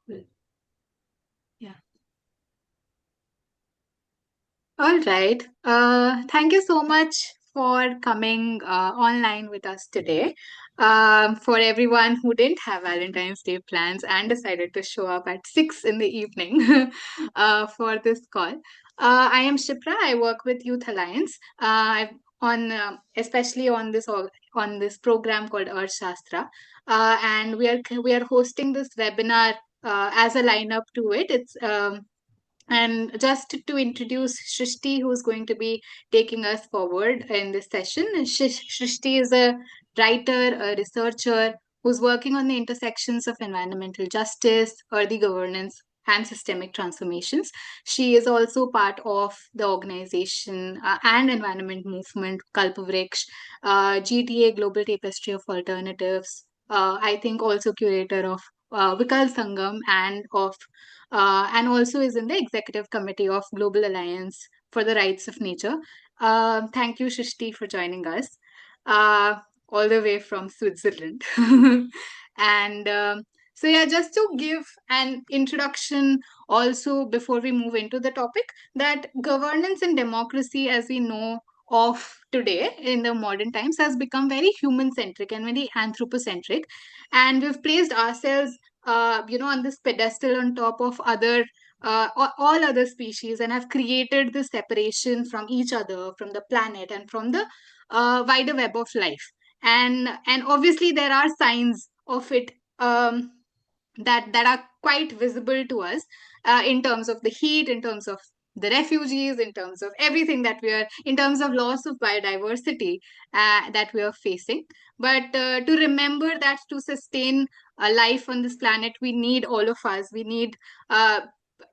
Yeah. All right. Thank you so much for coming online with us today. For everyone who didn't have Valentine's Day plans and decided to show up at 6 in the evening for this call. I am Shipra. I work with Youth Alliance on especially on this program called Earth Shastra, and we are hosting this webinar as a lineup to it. It's and just to introduce Shrishtee, who's going to be taking us forward in this session. Shrishtee is a writer, a researcher who's working on the intersections of environmental justice, earthy governance, and systemic transformations. She is also part of the organization and environment movement Kalpavriksha, GTA Global Tapestry of Alternatives. I think also curator of Vikal Sangam and also is in the executive committee of Global Alliance for the Rights of Nature. Thank you, Shishti, for joining us uh, all the way from Switzerland. and so, yeah, just to give an introduction also before we move into the topic, that governance and democracy, as we know of today in the modern times, has become very human centric and very anthropocentric. And we've placed ourselves on this pedestal on top of all other species, and have created this separation from each other, from the planet, and from the wider web of life. And obviously there are signs of it that are quite visible to us in terms of the heat, in terms of the refugees, in terms of everything that we are, in terms of loss of biodiversity that we are facing. But to remember that to sustain life on this planet, we need all of us. We need uh,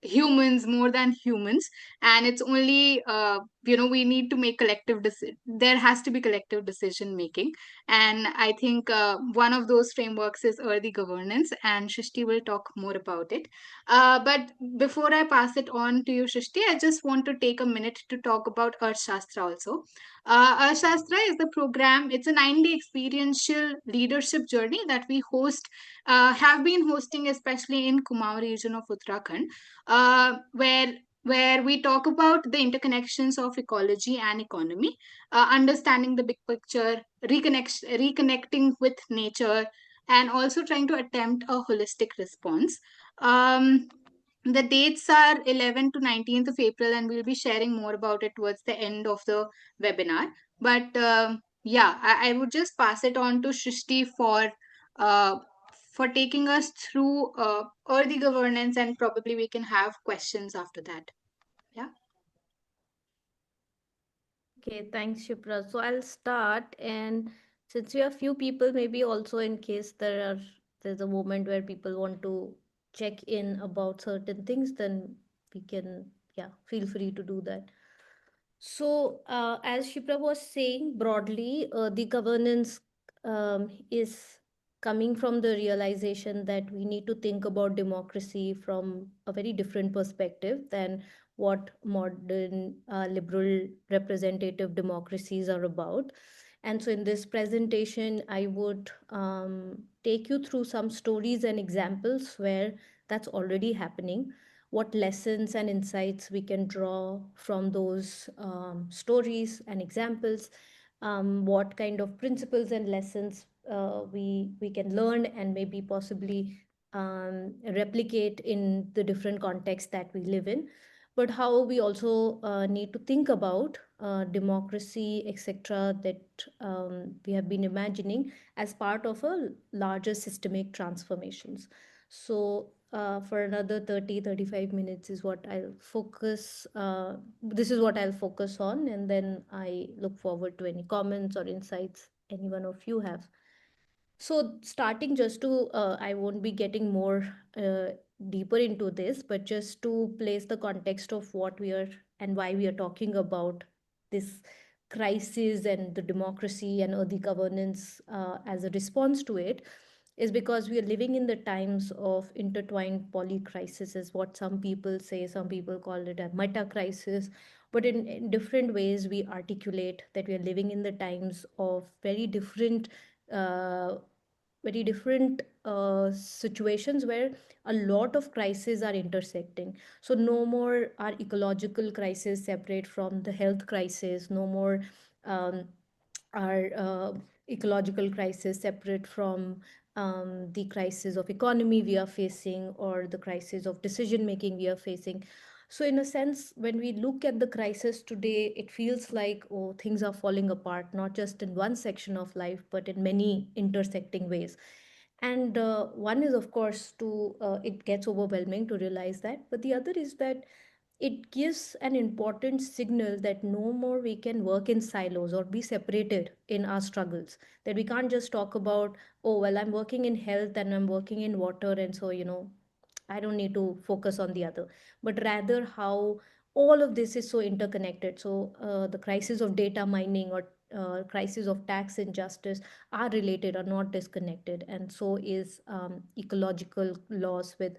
humans more than humans, and it's only we need to make there has to be collective decision making. And I think one of those frameworks is earthy governance, and Shrishti will talk more about it. But before I pass it on to you, Shrishti, I just want to take a minute to talk about Earth Shastra also. Earth Shastra is the program, it's a 9-day experiential leadership journey that we have been hosting, especially in Kumaon region of Uttarakhand, where we talk about the interconnections of ecology and economy, understanding the big picture, reconnecting with nature, and also trying to attempt a holistic response. Um, the dates are 11th to 19th of April, and we'll be sharing more about it towards the end of the webinar. But yeah, I would just pass it on to Shrishti uh, for taking us through early governance, and probably we can have questions after that. Yeah. Okay, thanks, Shipra. So I'll start, and since we have few people, maybe also in case there's a moment where people want to check in about certain things, then we can, yeah, feel free to do that. So, as Shipra was saying, broadly, the governance is coming from the realization that we need to think about democracy from a very different perspective than what modern liberal representative democracies are about. And so, in this presentation, I would take you through some stories and examples where that's already happening, what lessons and insights we can draw from those stories and examples, what kind of principles and lessons we can learn and maybe possibly replicate in the different contexts that we live in, but how we also need to think about democracy, etc., that we have been imagining as part of a larger systemic transformations. So for another 30-35 minutes is what I'll focus. This is what I'll focus on, and then I look forward to any comments or insights any one of you have. So, starting just to, I won't be getting more deeper into this, but just to place the context of what we are and why we are talking about this crisis and the democracy and the governance as a response to it, is because we are living in the times of intertwined polycrisis, is what some people say. Some people call it a meta crisis, but in different ways we articulate that we are living in the times of very different uh, very different situations where a lot of crises are intersecting. So no more are ecological crisis separate from the health crisis, no more um, are ecological crisis separate from the crisis of economy we are facing, or the crisis of decision making we are facing. So in a sense, when we look at the crisis today, it feels like, oh, things are falling apart, not just in one section of life, but in many intersecting ways. And one is, of course, to it gets overwhelming to realize that, but the other is that it gives an important signal that no more we can work in silos or be separated in our struggles. That we can't just talk about, oh, well, I'm working in health and I'm working in water, and so, I don't need to focus on the other, but rather how all of this is so interconnected. So the crisis of data mining, or crisis of tax injustice, are related, are not disconnected, and so is ecological loss with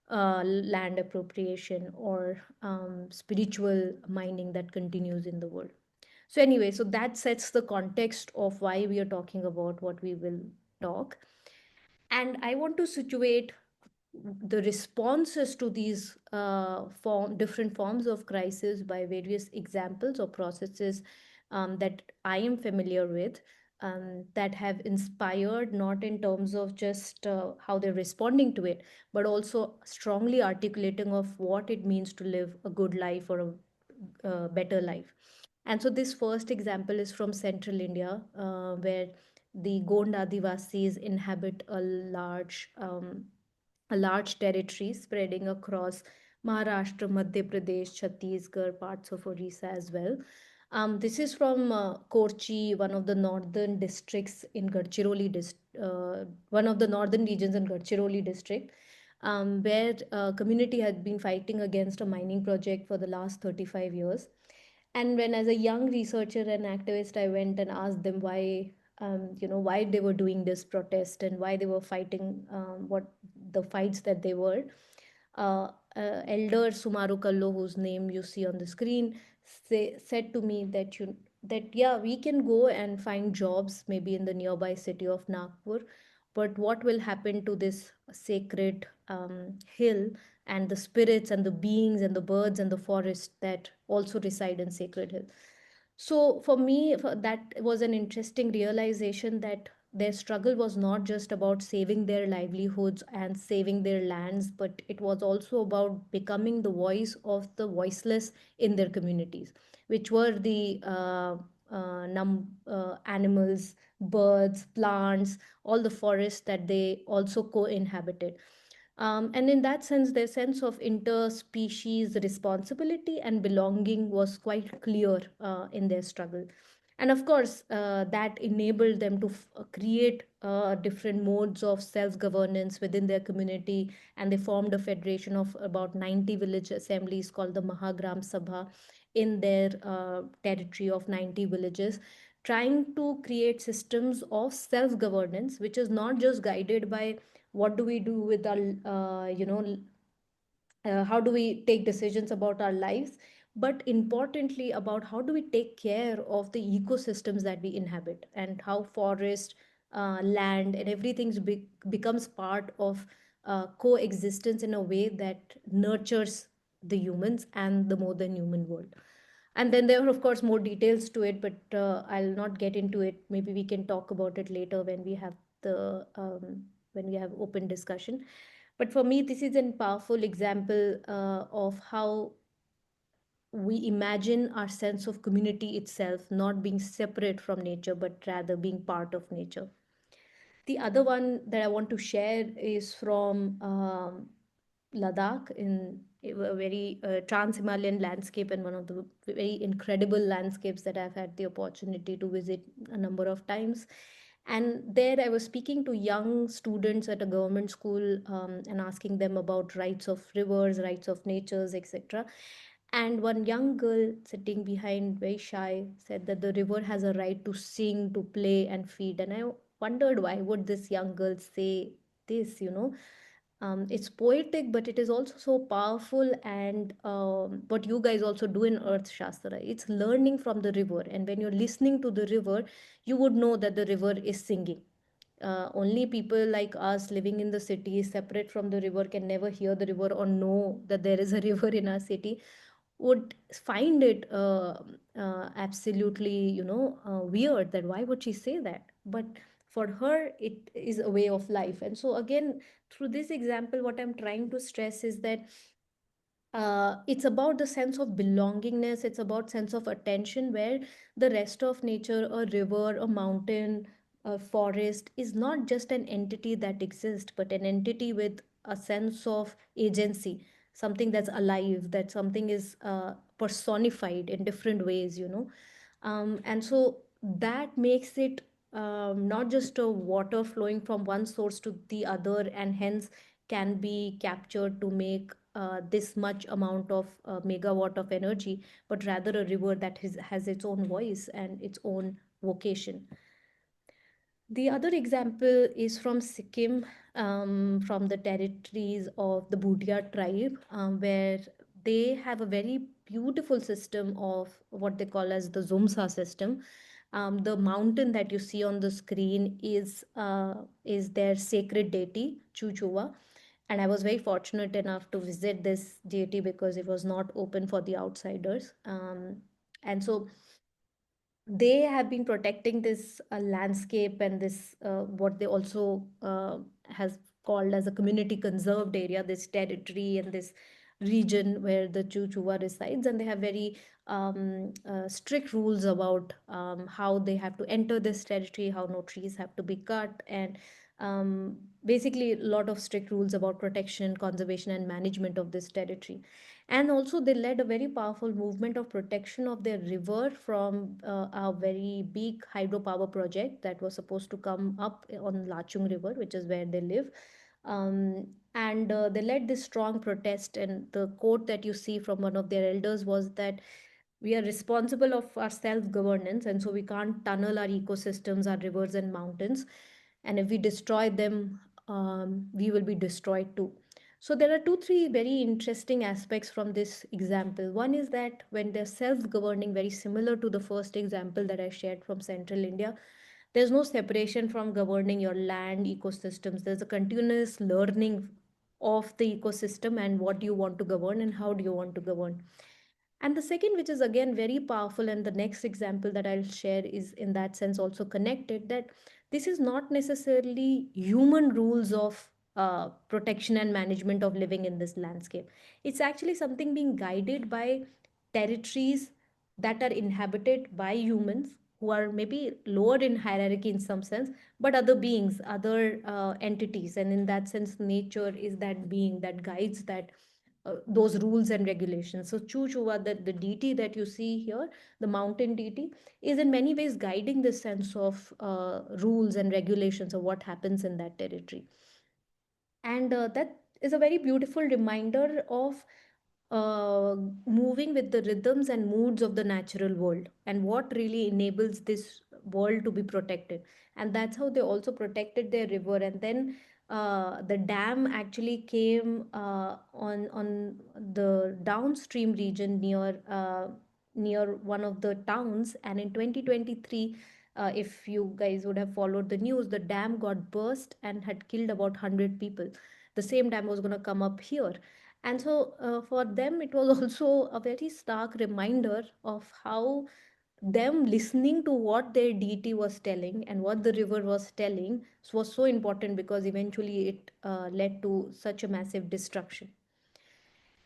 land appropriation, or spiritual mining that continues in the world. So anyway, so that sets the context of why we are talking about what we will talk. And I want to situate the responses to these different forms of crisis by various examples or processes that I am familiar with, that have inspired, not in terms of just how they're responding to it, but also strongly articulating of what it means to live a good life, or a better life. And so this first example is from central India, where the Gond Adivasis inhabit a large territory spreading across Maharashtra, Madhya Pradesh, Chhattisgarh, parts of Orissa as well. This is from Korchi, one of the northern districts in one of the northern regions in Gadchiroli district, where community had been fighting against a mining project for the last 35 years. And when, as a young researcher and activist, I went and asked them why they were doing this protest and why they were fighting, what the fights that they were. Elder Sumaru Kallo, whose name you see on the screen, said to me that yeah, we can go and find jobs maybe in the nearby city of Nagpur, but what will happen to this sacred hill, and the spirits and the beings and the birds and the forest that also reside in sacred hill? So for me, that was an interesting realization, that their struggle was not just about saving their livelihoods and saving their lands, but it was also about becoming the voice of the voiceless in their communities, which were the animals, birds, plants, all the forests that they also co-inhabited. And in that sense, their sense of interspecies responsibility and belonging was quite clear in their struggle. And of course, that enabled them to create different modes of self governance within their community. And they formed a federation of about 90 village assemblies called the Mahagram Sabha in their territory of 90 villages, trying to create systems of self governance, which is not just guided by what do we do with our how do we take decisions about our lives, but importantly about how do we take care of the ecosystems that we inhabit, and how forest, land, and everything becomes part of coexistence in a way that nurtures the humans and the more than human world. And then there are, of course, more details to it, but I'll not get into it. Maybe we can talk about it later when we have open discussion. But for me, this is a powerful example of how we imagine our sense of community itself not being separate from nature, but rather being part of nature. The other one that I want to share is from Ladakh, in a very trans-Himalayan landscape, and one of the very incredible landscapes that I've had the opportunity to visit a number of times. And there I was speaking to young students at a government school, and asking them about rights of rivers, rights of natures, etc. And one young girl sitting behind, very shy, said that the river has a right to sing, to play, and feed. And I wondered, why would this young girl say this? It's poetic, but it is also so powerful. And what you guys also do in Earth Shastra, it's learning from the river. And when you're listening to the river, you would know that the river is singing. only people like us living in the city separate from the river can never hear the river or know that there is a river in our city would find it absolutely, weird, that why would she say that. But for her it is a way of life. And so again, through this example, what I'm trying to stress is that it's about the sense of belongingness, it's about sense of attention, where the rest of nature, a river, a mountain, a forest, is not just an entity that exists, but an entity with a sense of agency, something that's alive, that something is personified in different ways, and so that makes it not just a water flowing from one source to the other, and hence can be captured to make this much amount of megawatt of energy, but rather a river that has its own voice and its own vocation. The other example is from Sikkim, from the territories of the Bhutia tribe, where they have a very beautiful system of what they call as the Zumsa system. The mountain that you see on the screen is their sacred deity, Chuchuwa. And I was very fortunate enough to visit this deity because it was not open for the outsiders. And so they have been protecting this landscape and this what they also has called as a community conserved area, this territory and this region where the Chuchuwa resides, and they have very strict rules about how they have to enter this territory, how no trees have to be cut, and basically a lot of strict rules about protection, conservation, and management of this territory. And also they led a very powerful movement of protection of their river from a very big hydropower project that was supposed to come up on Lachung River, which is where they live. And they led this strong protest, and the quote that you see from one of their elders was that we are responsible of our self governance, and so we can't tunnel our ecosystems, our rivers and mountains, and if we destroy them, we will be destroyed too. So there are two, three very interesting aspects from this example. One is that when they're self-governing, very similar to the first example that I shared from Central India, there's no separation from governing your land ecosystems. There's a continuous learning of the ecosystem and what do you want to govern and how do you want to govern. And the second, which is again very powerful, and the next example that I'll share is in that sense also connected, that this is not necessarily human rules of protection and management of living in this landscape. It's actually something being guided by territories that are inhabited by humans who are maybe lower in hierarchy in some sense, but other beings, other entities. And in that sense, nature is that being that guides those rules and regulations. So Chuchuwa, the deity that you see here, the mountain deity, is in many ways guiding this sense of rules and regulations of what happens in that territory. And that is a very beautiful reminder of uh, moving with the rhythms and moods of the natural world and what really enables this world to be protected. And that's how they also protected their river. And then the dam actually came on the downstream region near one of the towns. And in 2023, if you guys would have followed the news, the dam got burst and had killed about 100 people. The same dam was going to come up here. And so for them, it was also a very stark reminder of how them listening to what their deity was telling and what the river was telling was so important, because eventually it led to such a massive destruction.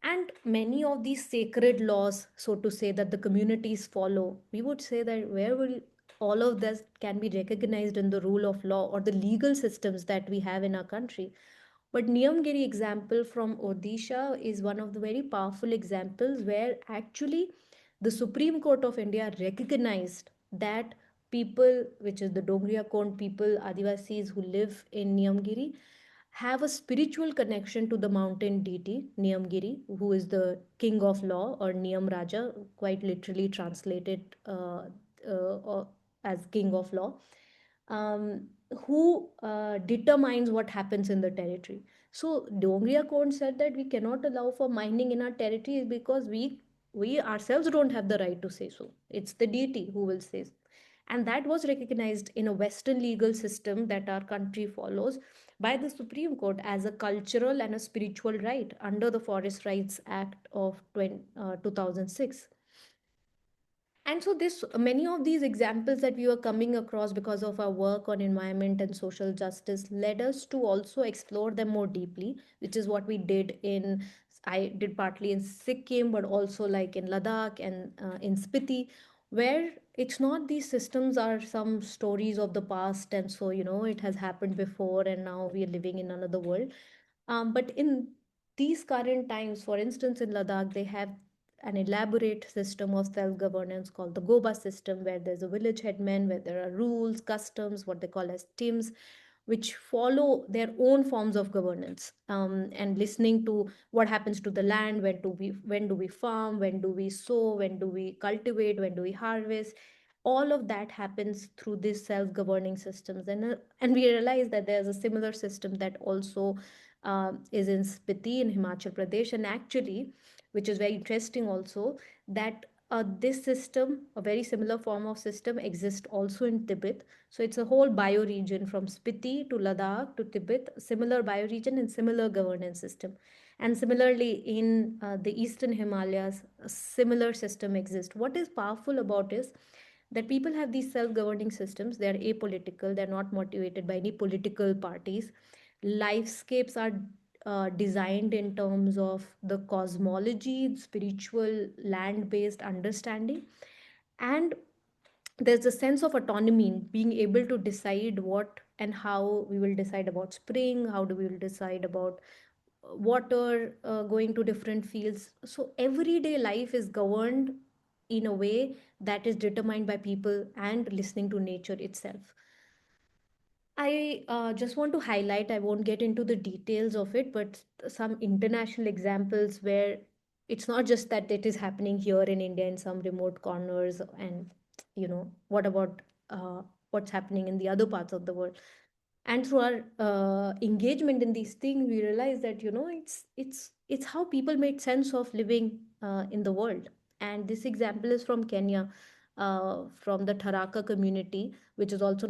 And many of these sacred laws, so to say, that the communities follow, we would say that where will all of this can be recognized in the rule of law or the legal systems that we have in our country. But Niyamgiri example from Odisha is one of the very powerful examples where actually the Supreme Court of India recognized that people, which is the Dongriya Kond people, Adivasis who live in Niyamgiri, have a spiritual connection to the mountain deity Niyamgiri, who is the king of law, or Niyam Raja, quite literally translated as king of law, um, who determines what happens in the territory. So Dongriya Code said that we cannot allow for mining in our territory because we ourselves don't have the right to say so. It's the deity who will say. And that was recognized in a Western legal system that our country follows by the Supreme Court as a cultural and a spiritual right under the Forest Rights Act of 2006. And so this many of these examples that we were coming across because of our work on environment and social justice led us to also explore them more deeply, which is what we did in I did partly in Sikkim, but also like in Ladakh and in Spiti, where it's not these systems are some stories of the past, and so it has happened before and now we are living in another world. But in these current times, for instance, in Ladakh, they have an elaborate system of self governance called the Goba system, where there's a village headman, where there are rules, customs, what they call as tims, which follow their own forms of governance, and listening to what happens to the land, when do we farm, when do we sow, when do we cultivate, when do we harvest. All of that happens through these self-governing systems, and we realize that there's a similar system that also is in Spiti in Himachal Pradesh, and actually, which is very interesting also, that this system, a very similar form of system, exists also in Tibet. So it's a whole bioregion from Spiti to Ladakh to Tibet, similar bioregion and similar governance system. And similarly, in the Eastern Himalayas, a similar system exists. What is powerful about is that people have these self-governing systems. They are apolitical. They're not motivated by any political parties. Lifescapes are designed in terms of the cosmology, spiritual, land-based understanding, and there's a sense of autonomy in being able to decide what and how we will decide about spring, how do we will decide about water, going to different fields. So everyday life is governed in a way that is determined by people and listening to nature itself. I just want to highlight, I won't get into the details of it, but some international examples where it's not just that it is happening here in India in some remote corners, and what about what's happening in the other parts of the world. And through our engagement in these things, we realize that it's how people made sense of living in the world. And this example is from Kenya, from the Tharaka community, which is also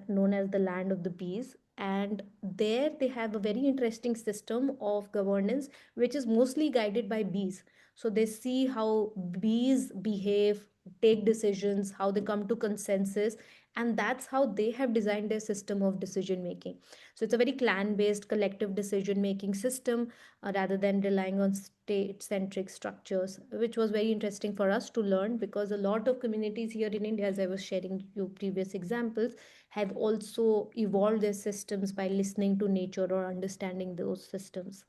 known as the land of the bees. And there they have a very interesting system of governance, which is mostly guided by bees. So they see how bees behave, take decisions, how they come to consensus, and that's how they have designed their system of decision making. So it's a very clan based collective decision making system, rather than relying on state centric structures, which was very interesting for us to learn, because a lot of communities here in India, as I was sharing you previous examples, have also evolved their systems by listening to nature or understanding those systems.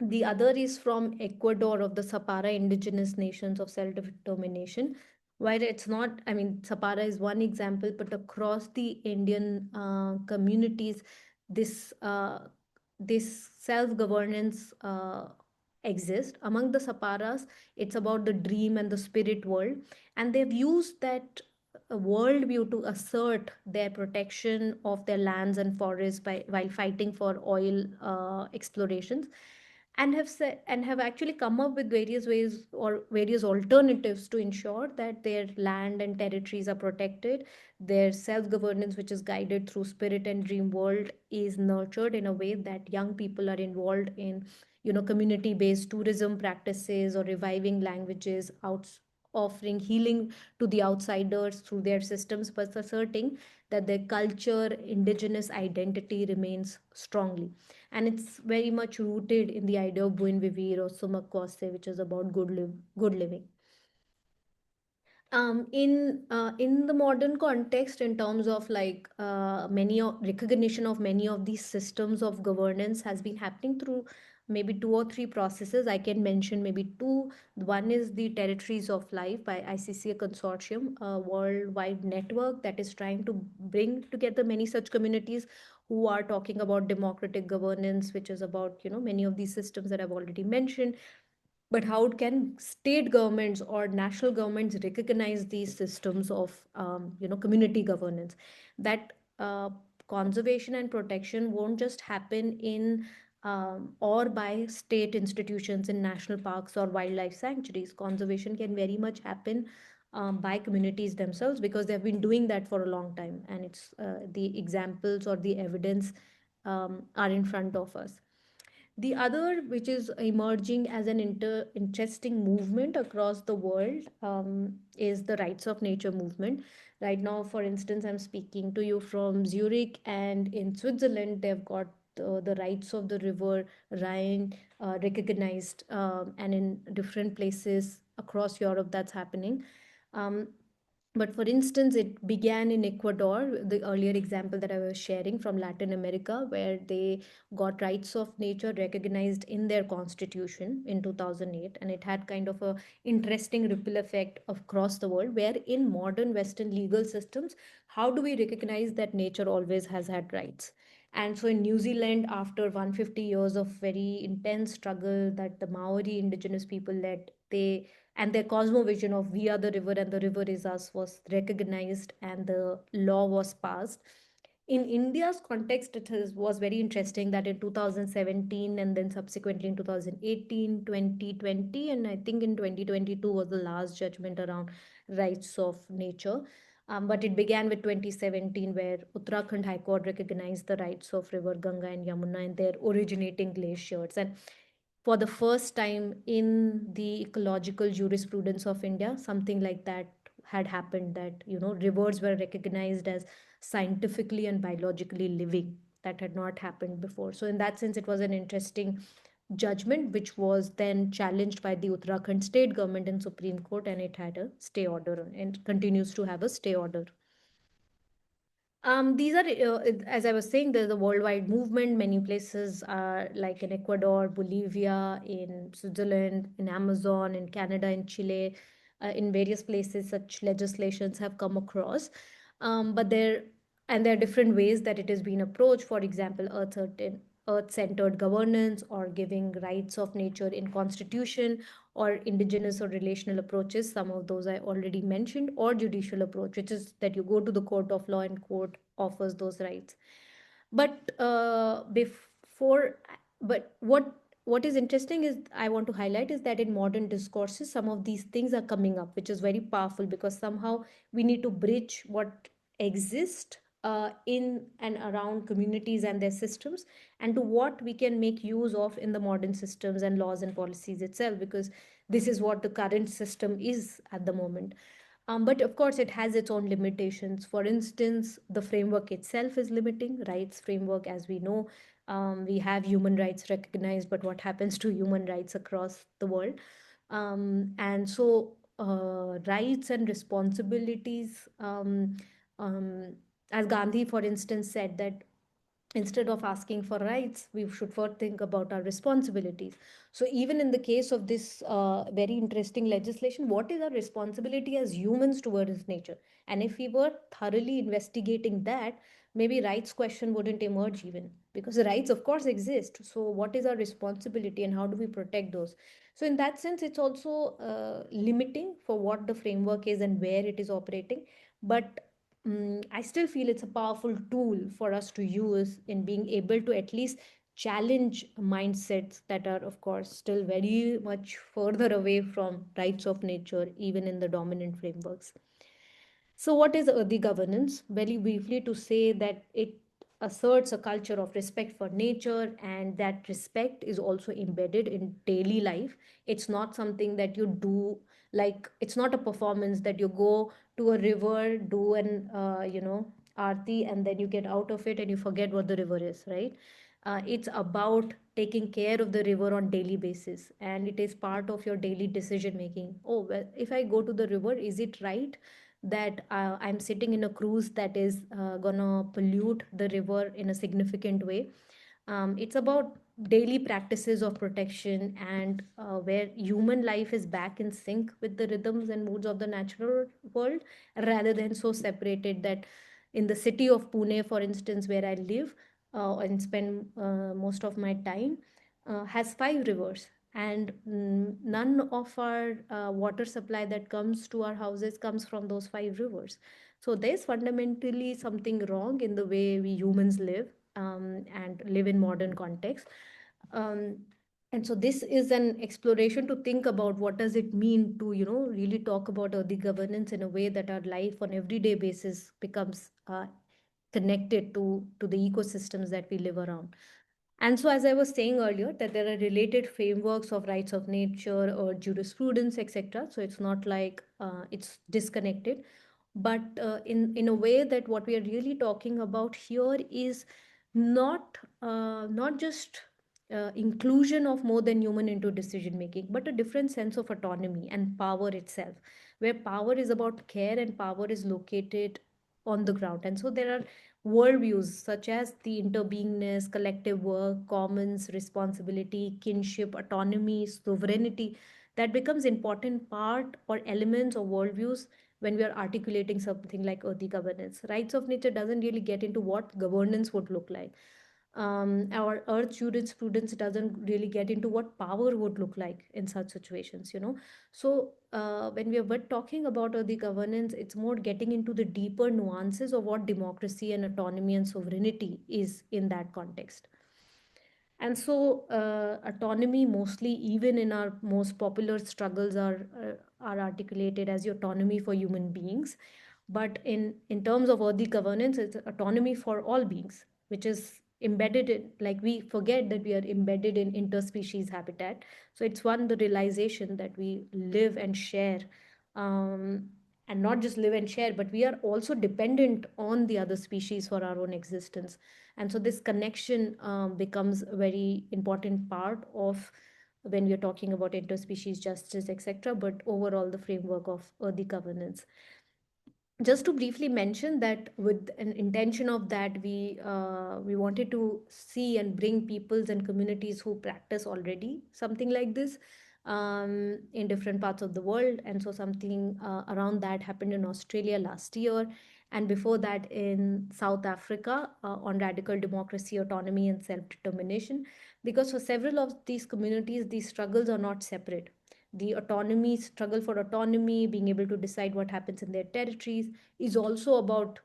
The other is from Ecuador, of the Sapara indigenous nations of self determination, where it's not, I mean, Sapara is one example, but across the Indian communities, this this self governance exists. Among the Saparas, it's about the dream and the spirit world, and they've used that worldview to assert their protection of their lands and forests while fighting for oil explorations, and have actually come up with various ways or various alternatives to ensure that their land and territories are protected. Their self governance, which is guided through spirit and dream world, is nurtured in a way that young people are involved in community based tourism practices or reviving languages, out offering healing to the outsiders through their systems, but asserting that their culture, indigenous identity remains strongly. And it's very much rooted in the idea of Buen Vivir or Sumak Kwase, which is about good living. In the modern context, in terms of like recognition of many of these systems of governance has been happening through maybe two or three processes. I can mention maybe two. One is the Territories of Life by ICCA Consortium, a worldwide network that is trying to bring together many such communities who are talking about democratic governance, which is about many of these systems that I've already mentioned. But how can state governments or national governments recognize these systems of community governance? That conservation and protection won't just happen in or by state institutions in national parks or wildlife sanctuaries. Conservation can very much happen by communities themselves, because they've been doing that for a long time, and it's the examples or the evidence are in front of us. The other, which is emerging as an interesting movement across the world, is the rights of nature movement. Right now, for instance, I'm speaking to you from Zurich, and in Switzerland, they've got the rights of the river Rhine recognized, and in different places across Europe, that's happening. Um, but for instance, it began in Ecuador, the earlier example that I was sharing from Latin America, where they got rights of nature recognized in their constitution in 2008. And it had kind of a interesting ripple effect across the world, where in modern Western legal systems, how do we recognize that nature always has had rights? And so in New Zealand, after 150 years of very intense struggle that the Maori indigenous people led, they and their cosmovision of we are the river and the river is us was recognized, and the law was passed. In India's context, was very interesting that in 2017 and then subsequently in 2018, 2020, and I think in 2022 was the last judgment around rights of nature. But it began with 2017, where Uttarakhand High Court recognized the rights of River Ganga and Yamuna in their originating glaciers. And for the first time in the ecological jurisprudence of India, something like that had happened, that, rivers were recognized as scientifically and biologically living. That had not happened before. So, in that sense, it was an interesting judgment, which was then challenged by the Uttarakhand state government in Supreme Court, and it had a stay order and continues to have a stay order. These are, as I was saying, there's a worldwide movement. Many places are like in Ecuador, Bolivia, in Switzerland, in Amazon, in Canada, in Chile, in various places, such legislations have come across. But there are different ways that it has been approached. For example, earth-centered governance, or giving rights of nature in constitution, or indigenous or relational approaches. Some of those I already mentioned, or judicial approach, which is that you go to the court of law and court offers those rights. But before, but what is interesting is I want to highlight is that in modern discourses, some of these things are coming up, which is very powerful, because somehow we need to bridge what exists in and around communities and their systems, and to what we can make use of in the modern systems and laws and policies itself, because this is what the current system is at the moment. But of course, it has its own limitations. For instance, the framework itself is limiting. Rights framework, as we know, we have human rights recognized, but what happens to human rights across the world? And so, rights and responsibilities, um, as Gandhi, for instance, said that instead of asking for rights, we should first think about our responsibilities. So even in the case of this very interesting legislation, what is our responsibility as humans towards nature? And if we were thoroughly investigating that, maybe rights question wouldn't emerge, even because the rights of course exist. So what is our responsibility and how do we protect those? So in that sense, it's also limiting for what the framework is and where it is operating. But I still feel it's a powerful tool for us to use in being able to at least challenge mindsets that are, of course, still very much further away from rights of nature, even in the dominant frameworks. So, what is earthy governance? Very briefly, to say that it asserts a culture of respect for nature, and that respect is also embedded in daily life. It's not something that you do, like, it's not a performance that you go to a river, do an, arti, and then you get out of it and you forget what the river is, right? It's about taking care of the river on daily basis, and it is part of your daily decision making. Oh, well, if I go to the river, is it right that I'm sitting in a cruise that is gonna pollute the river in a significant way? It's about daily practices of protection, and where human life is back in sync with the rhythms and moods of the natural world, rather than so separated that in the city of Pune, for instance, where I live and spend most of my time, has five rivers, and none of our water supply that comes to our houses comes from those five rivers. So there's fundamentally something wrong in the way we humans live, and live in modern context. Um, And so this is an exploration to think about what does it mean to, really talk about earthy governance in a way that our life on everyday basis becomes connected to the ecosystems that we live around. And so, as I was saying earlier, that there are related frameworks of rights of nature or jurisprudence, etc. So it's not like it's disconnected, but in a way that what we are really talking about here is not just inclusion of more than human into decision making, but a different sense of autonomy and power itself, where power is about care and power is located on the ground. And so there are worldviews such as the interbeingness, collective work, commons, responsibility, kinship, autonomy, sovereignty, that becomes important part or elements of worldviews when we are articulating something like earthy governance. Rights of nature doesn't really get into what governance would look like. Our earth jurisprudence doesn't really get into what power would look like in such situations. So when we are talking about the governance, it's more getting into the deeper nuances of what democracy and autonomy and sovereignty is in that context. And so, autonomy mostly, even in our most popular struggles, are articulated as autonomy for human beings. But in terms of earthy governance, it's autonomy for all beings, which is embedded in, like we forget that we are embedded in interspecies habitat. So it's one, the realization that we live and share, um, and not just live and share, but we are also dependent on the other species for our own existence. And so this connection becomes a very important part of when we are talking about interspecies justice, etc., but overall the framework of the governance. Just to briefly mention that with an intention of that, we wanted to see and bring peoples and communities who practice already something like this in different parts of the world. And so something around that happened in Australia last year, and before that in South Africa, on radical democracy, autonomy, and self-determination. Because for several of these communities, these struggles are not separate. The autonomy struggle for autonomy, being able to decide what happens in their territories, is also about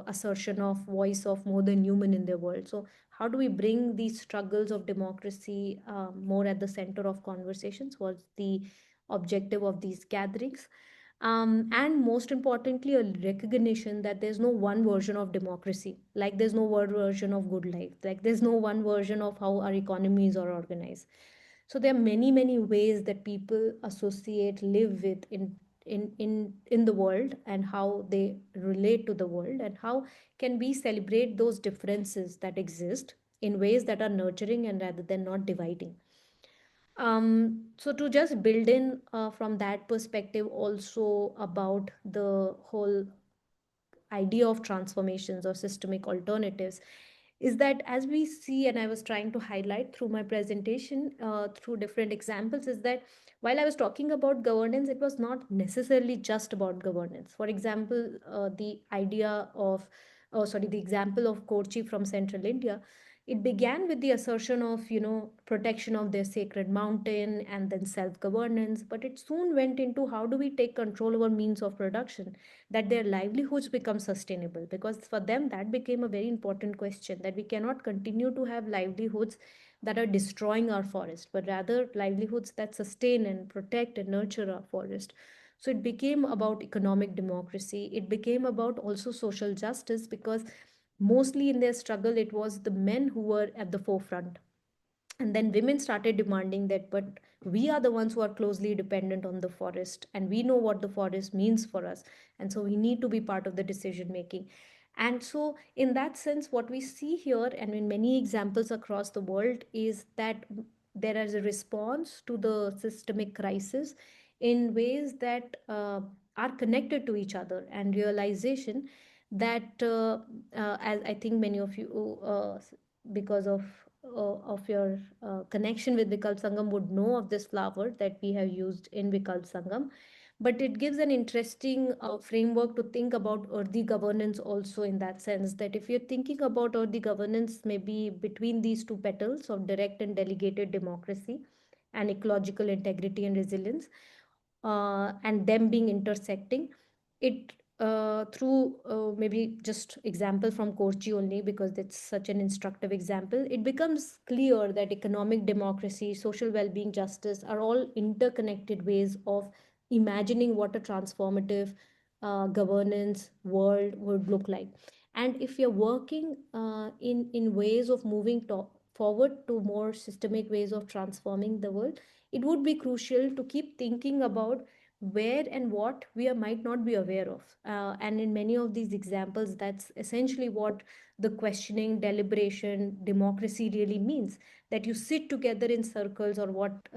assertion of voice of more than human in their world. So how do we bring these struggles of democracy more at the center of conversations was the objective of these gatherings. And most importantly, a recognition that there's no one version of democracy, like there's no one version of good life, like there's no one version of how our economies are organized. So there are many, many ways that people associate, live with in the world, and how they relate to the world, and how can we celebrate those differences that exist in ways that are nurturing and rather than not dividing. So to just build in from that perspective also about the whole idea of transformations or systemic alternatives, is that as we see, and I was trying to highlight through my presentation through different examples, is that while I was talking about governance, it was not necessarily just about governance. For example, the idea of, oh sorry, the example of Kochi from central India, it began with the assertion of, protection of their sacred mountain and then self governance, but it soon went into how do we take control over means of production, that their livelihoods become sustainable. Because for them that became a very important question, that we cannot continue to have livelihoods that are destroying our forest, but rather livelihoods that sustain and protect and nurture our forest. So it became about economic democracy, it became about also social justice, because mostly in their struggle it was the men who were at the forefront, and then women started demanding that, but we are the ones who are closely dependent on the forest, and we know what the forest means for us, and so we need to be part of the decision making. And so in that sense, what we see here and in many examples across the world is that there is a response to the systemic crisis in ways that are connected to each other, and realization that as I think many of you because of your connection with Vikalp Sangam would know of this flower that we have used in Vikalp Sangam. But it gives an interesting framework to think about earthy governance also, in that sense that if you're thinking about earthy governance, maybe between these two petals of direct and delegated democracy and ecological integrity and resilience, and them being intersecting, it through maybe just example from Kochi only, because that's such an instructive example, it becomes clear that economic democracy, social well-being, justice are all interconnected ways of imagining what a transformative governance world would look like. And if you're working in ways of moving forward to more systemic ways of transforming the world, it would be crucial to keep thinking about where and what we might not be aware of. And in many of these examples, that's essentially what the questioning, deliberation, democracy really means. That you sit together in circles, or what,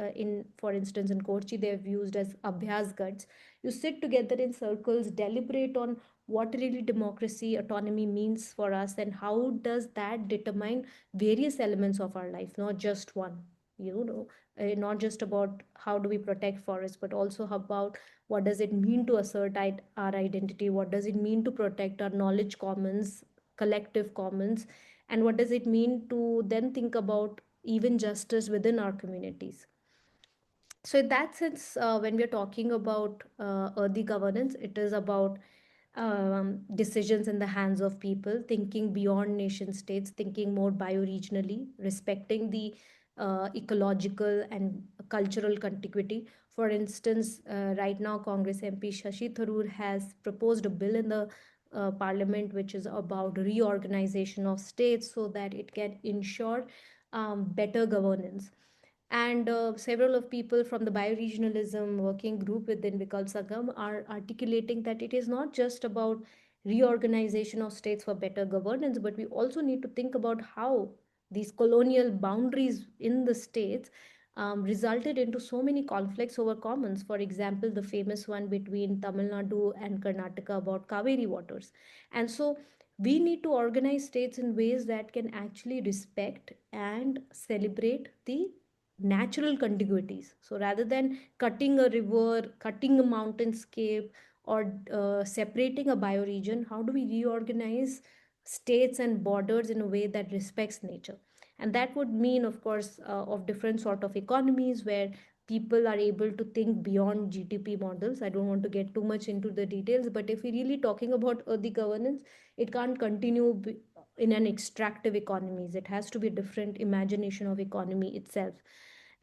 for instance, in Kochi, they've used as abhyas guts. You sit together in circles, deliberate on what really democracy, autonomy means for us, and how does that determine various elements of our life, not just one. You know, not just about how do we protect forests, but also about what does it mean to assert our identity, what does it mean to protect our knowledge commons, collective commons, and what does it mean to then think about even justice within our communities. So in that sense, when we are talking about earthy governance, it is about decisions in the hands of people, thinking beyond nation states, thinking more bioregionally, respecting the ecological and cultural contiguity. For instance, right now, Congress MP Shashi Tharoor has proposed a bill in the parliament which is about reorganization of states so that it can ensure better governance. And several of people from the bioregionalism working group within Vikalp Sangam are articulating that it is not just about reorganization of states for better governance, but we also need to think about how these colonial boundaries in the states resulted into so many conflicts over commons. For example, the famous one between Tamil Nadu and Karnataka about Kaveri waters. And so we need to organize states in ways that can actually respect and celebrate the natural contiguities. So rather than cutting a river, cutting a mountainscape, or separating a bioregion, how do we reorganize states and borders in a way that respects nature? And that would mean, of course, of different sort of economies where people are able to think beyond GDP models. I don't want to get too much into the details, but if we're really talking about earthy governance, it can't continue in an extractive economies. It has to be a different imagination of economy itself.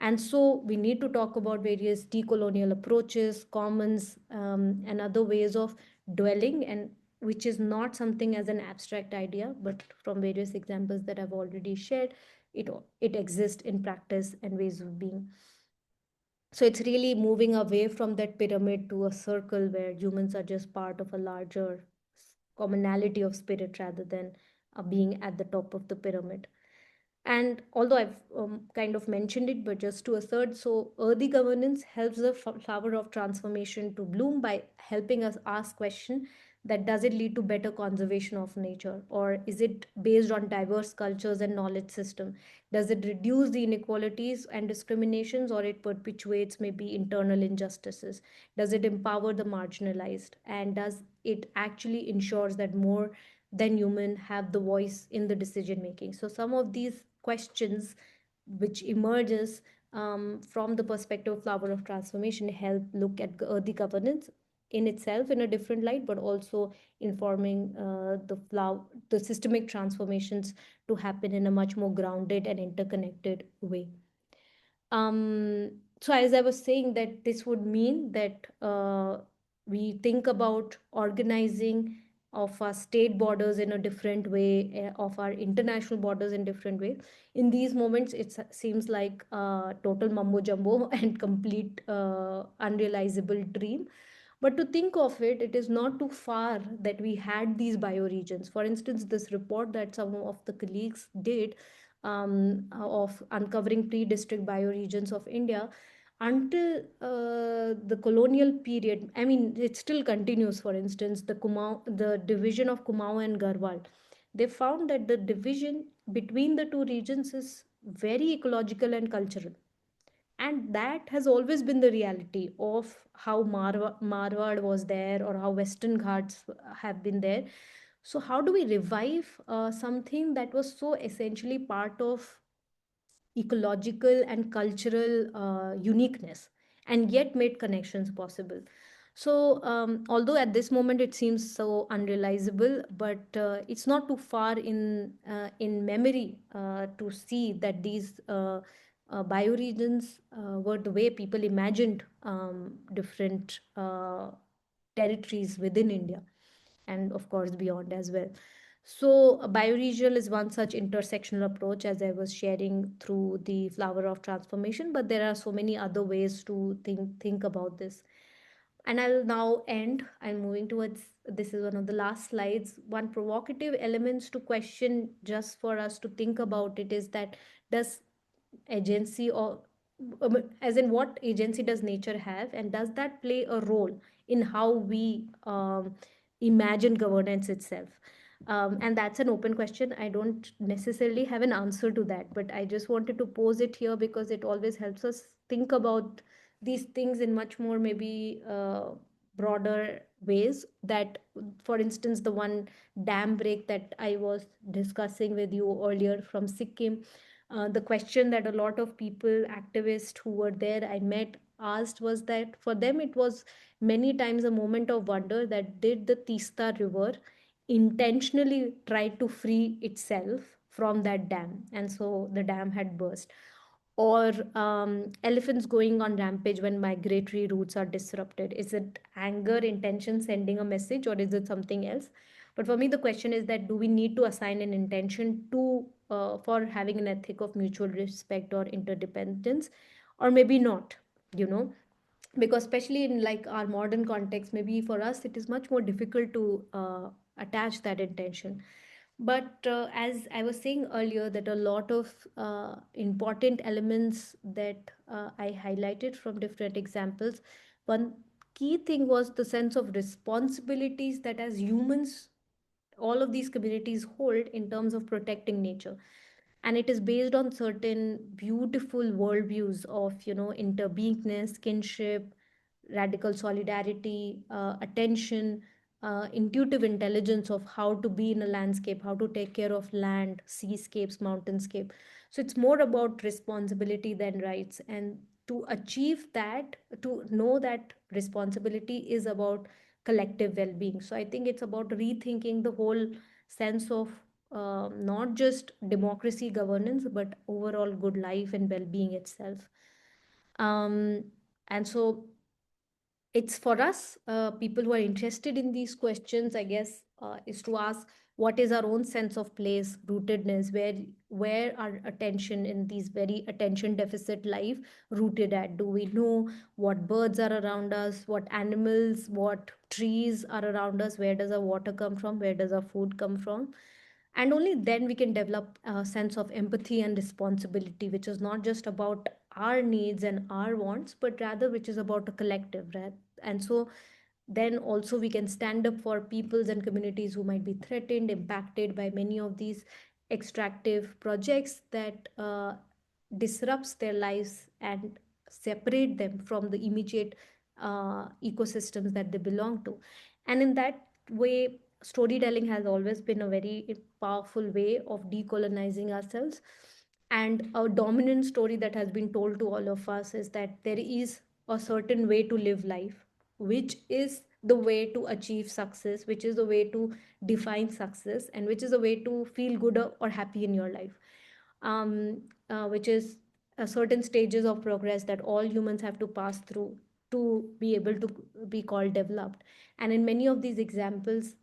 And so we need to talk about various decolonial approaches, commons, and other ways of dwelling, and which is not something as an abstract idea, but from various examples that I've already shared, it it exists in practice and ways of being. So it's really moving away from that pyramid to a circle where humans are just part of a larger commonality of spirit rather than being at the top of the pyramid. And although I've kind of mentioned it, but just to assert, so earthy governance helps the flower of transformation to bloom by helping us ask question that does it lead to better conservation of nature, or is it based on diverse cultures and knowledge system? Does it reduce the inequalities and discriminations, or it perpetuates maybe internal injustices? Does it empower the marginalized, and does it actually ensures that more than human have the voice in the decision making? So some of these questions which emerges from the perspective of flower of transformation help look at the governance in itself in a different light, but also informing the systemic transformations to happen in a much more grounded and interconnected way. So as I was saying, that this would mean that we think about organizing of our state borders in a different way, of our international borders in different way. In these moments, it seems like total mumbo jumbo and complete unrealizable dream. But to think of it, it is not too far that we had these bioregions. For instance, this report that some of the colleagues did of uncovering pre-district bioregions of India, until the colonial period, I mean, it still continues. For instance, the division of Kumaon and Garhwal, they found that the division between the two regions is very ecological and cultural. And that has always been the reality of how Marwar was there, or how Western Ghats have been there. So, how do we revive something that was so essentially part of ecological and cultural uniqueness, and yet made connections possible? So, although at this moment it seems so unrealizable, but it's not too far in memory to see that these bioregions were the way people imagined different territories within India, and of course beyond as well. So, a bioregional is one such intersectional approach, as I was sharing through the flower of transformation. But there are so many other ways to think about this. And I'll now end. I'm moving towards, this is one of the last slides. One provocative elements to question, just for us to think about it, is that does agency, or as in what agency does nature have, and does that play a role in how we imagine governance itself? And that's an open question. I don't necessarily have an answer to that, but I just wanted to pose it here because it always helps us think about these things in much more maybe broader ways. That, for instance, the one dam break that I was discussing with you earlier from Sikkim, the question that a lot of people, activists who were there, I met, asked was that for them it was many times a moment of wonder that did the Tista River intentionally try to free itself from that dam, and so the dam had burst. Or elephants going on rampage when migratory routes are disrupted. Is it anger, intention, sending a message, or is it something else? But for me, the question is that do we need to assign an intention to for having an ethic of mutual respect or interdependence, or maybe not? You know, because especially in like our modern context, maybe for us it is much more difficult to attach that intention. But as I was saying earlier, that a lot of important elements that I highlighted from different examples, one key thing was the sense of responsibilities that as humans all of these communities hold in terms of protecting nature. And it is based on certain beautiful worldviews of, you know, interbeingness, kinship, radical solidarity, attention, intuitive intelligence of how to be in a landscape, how to take care of land, seascapes, mountainscape. So it's more about responsibility than rights. And to achieve that, to know that responsibility is about collective well-being. So I think it's about rethinking the whole sense of not just democracy governance, but overall good life and well-being itself. um, and so it's for us, people who are interested in these questions, I guess, is to ask what is our own sense of place, rootedness, where our attention in these very attention deficit life rooted at. Do we know what birds are around us, what animals, what trees are around us, where does our water come from, where does our food come from? And only then we can develop a sense of empathy and responsibility, which is not just about our needs and our wants, but rather which is about a collective, right? And so then also we can stand up for peoples and communities who might be threatened, impacted by many of these extractive projects that disrupts their lives and separate them from the immediate ecosystems that they belong to. And in that way, storytelling has always been a very powerful way of decolonizing ourselves. And a dominant story that has been told to all of us is that there is a certain way to live life, which is the way to achieve success, which is the way to define success, and which is a way to feel good or happy in your life. Which is certain stages of progress that all humans have to pass through to be able to be called developed. And in many of these examples,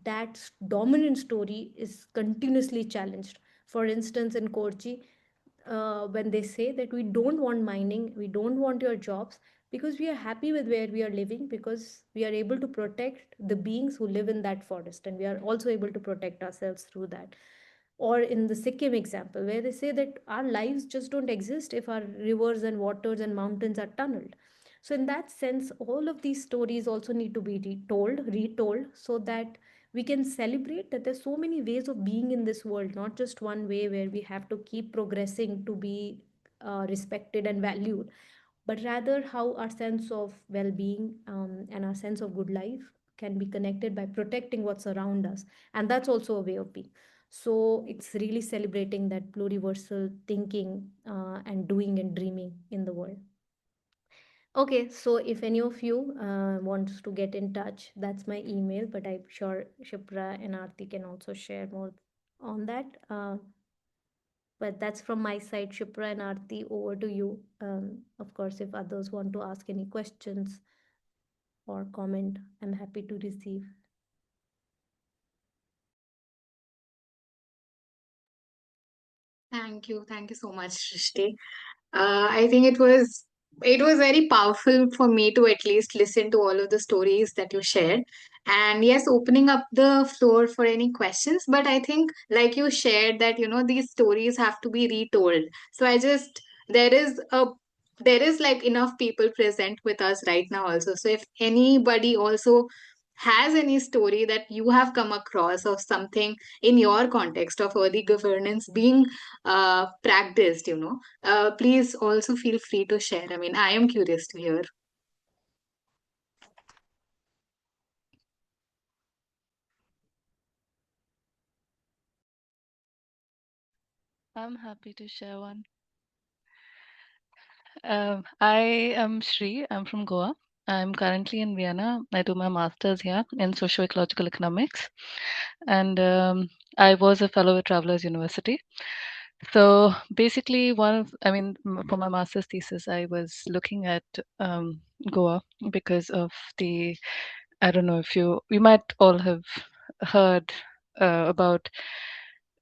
that dominant story is continuously challenged. For instance, in Kochi, when they say that we don't want mining, we don't want your jobs, because we are happy with where we are living, because we are able to protect the beings who live in that forest, and we are also able to protect ourselves through that. Or in the Sikkim example, where they say that our lives just don't exist if our rivers and waters and mountains are tunneled. So, in that sense, all of these stories also need to be retold, so that we can celebrate that there's so many ways of being in this world, not just one way where we have to keep progressing to be respected and valued, but rather how our sense of well-being, and our sense of good life can be connected by protecting what's around us. And that's also a way of being. So it's really celebrating that pluriversal thinking, and doing and dreaming in the world. Okay, so if any of you wants to get in touch, that's my email, but I'm sure Shipra and Aarti can also share more on that. But that's from my side, Shipra and Aarti, over to you. Of course, if others want to ask any questions or comment, I'm happy to receive. Thank you so much, Shrishti. I think it was very powerful for me to at least listen to all of the stories that you shared. And yes, opening up the floor for any questions. But I think, like you shared, that these stories have to be retold. So I just there is like enough people present with us right now also. So if anybody also has any story that you have come across of something in your context of early governance being practiced, please also feel free to share. I mean, I am curious to hear. I'm happy to share one. I am Shri. I'm from Goa. I'm currently in Vienna. I do my master's here in socio-ecological economics, and I was a fellow at Travelers University. So basically, for my master's thesis, I was looking at Goa because of the. I don't know if you might all have heard about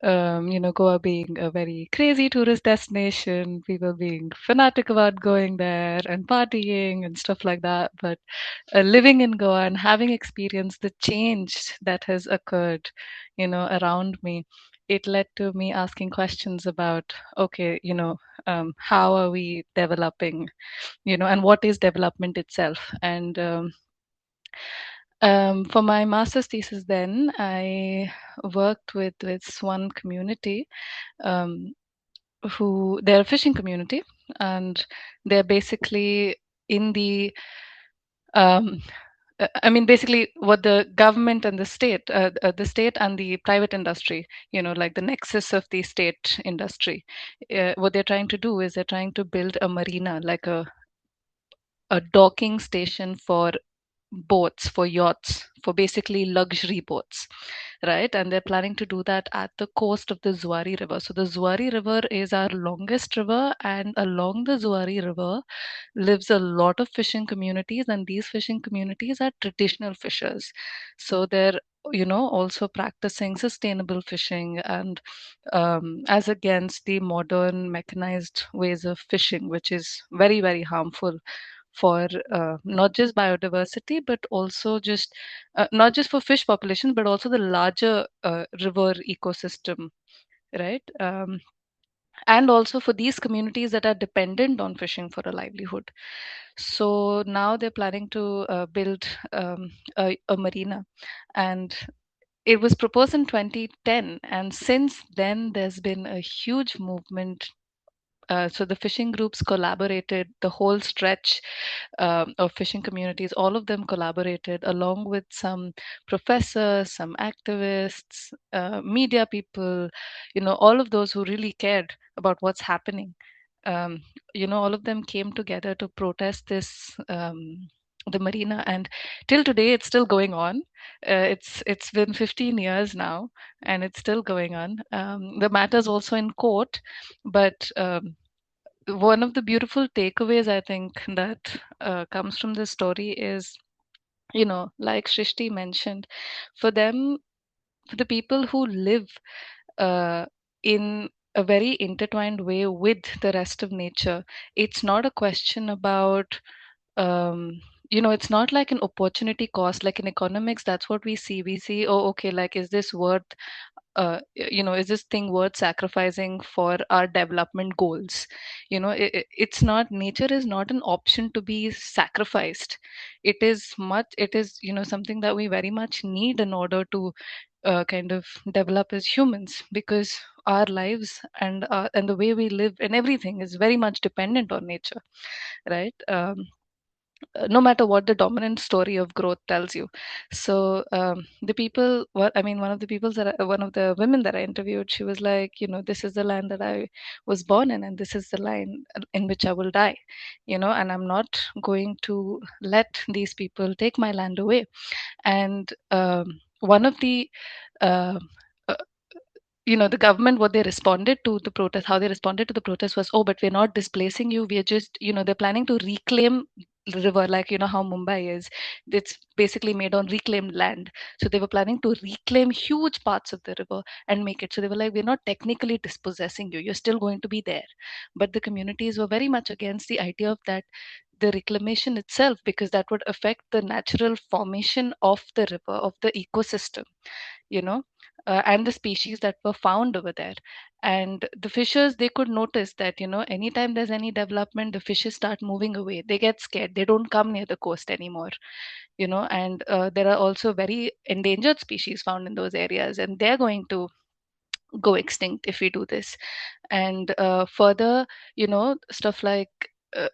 Goa being a very crazy tourist destination, people being fanatic about going there and partying and stuff like that. But living in Goa and having experienced the change that has occurred, around me, it led to me asking questions about, okay, how are we developing, and what is development itself? And for my master's thesis, then I worked with this one community um, who they're a fishing community, and they're basically in um, basically what the government and the state and the private industry, like the nexus of the state industry, what they're trying to do is they're trying to build a marina, like a docking station for boats, for yachts, for basically luxury boats, right? And they're planning to do that at the coast of the Zuari River. So the Zuari River is our longest river, and along the Zuari River lives a lot of fishing communities, and these fishing communities are traditional fishers. So they're also practicing sustainable fishing and as against the modern mechanized ways of fishing, which is very, very harmful for not just biodiversity, but also just not just for fish populations, but also the larger river ecosystem, right? And also for these communities that are dependent on fishing for a livelihood. So now they're planning to build a marina, and it was proposed in 2010, and since then there's been a huge movement. So the fishing groups collaborated, the whole stretch of fishing communities, all of them collaborated along with some professors, some activists, media people, all of those who really cared about what's happening. Um, all of them came together to protest the marina, and till today it's still going on. It's been 15 years now, and it's still going on. The matter's also in court, but one of the beautiful takeaways I think that comes from this story is, like Shrishti mentioned, for them, for the people who live uh, in a very intertwined way with the rest of nature, it's not a question about um, it's not like an opportunity cost. Like in economics, that's what we see. We see, oh, okay, like, is this worth is this thing worth sacrificing for our development goals? It's not, nature is not an option to be sacrificed. It is something that we very much need in order to kind of develop as humans, because our lives and the way we live and everything is very much dependent on nature, right? no matter what the dominant story of growth tells you. So the people, what I mean, one of the women that I interviewed, she was like, this is the land that I was born in, and this is the land in which I will die, and I'm not going to let these people take my land away. And one of the uh, uh, the government, what they responded to the protest, how they responded to the protest was, oh, but we're not displacing you, we're just, they're planning to reclaim the river, like how Mumbai is, it's basically made on reclaimed land. So they were planning to reclaim huge parts of the river and make it, so they were like, we're not technically dispossessing you, you're still going to be there. But the communities were very much against the idea of that, the reclamation itself, because that would affect the natural formation of the river, of the ecosystem, you know and the species that were found over there. And the fishers, they could notice that, anytime there's any development, the fishes start moving away, they get scared, they don't come near the coast anymore. And there are also very endangered species found in those areas, and they're going to go extinct if we do this. And further, stuff like, uh,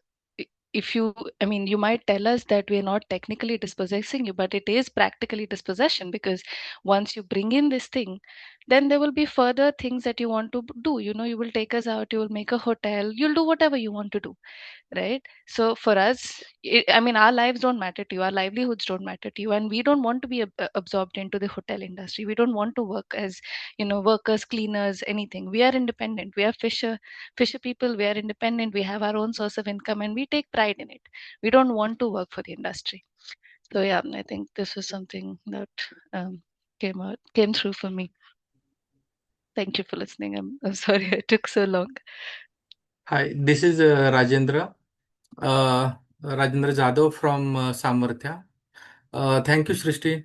if you I mean, you might tell us that we're not technically dispossessing you, but it is practically dispossession, because once you bring in this thing, then there will be further things that you want to do. You will take us out, you will make a hotel, you'll do whatever you want to do, right? So for us, I mean, our lives don't matter to you, our livelihoods don't matter to you, and we don't want to be absorbed into the hotel industry. We don't want to work as, workers, cleaners, anything. We are independent, we are fisher people, we are independent, we have our own source of income, and we take pride in it. We don't want to work for the industry. So yeah, I think this was something that came through for me. Thank you for listening. I'm sorry I took so long. Hi, this is uh, Rajendra Jadhav from Samarthya. Thank you, Shrishtee,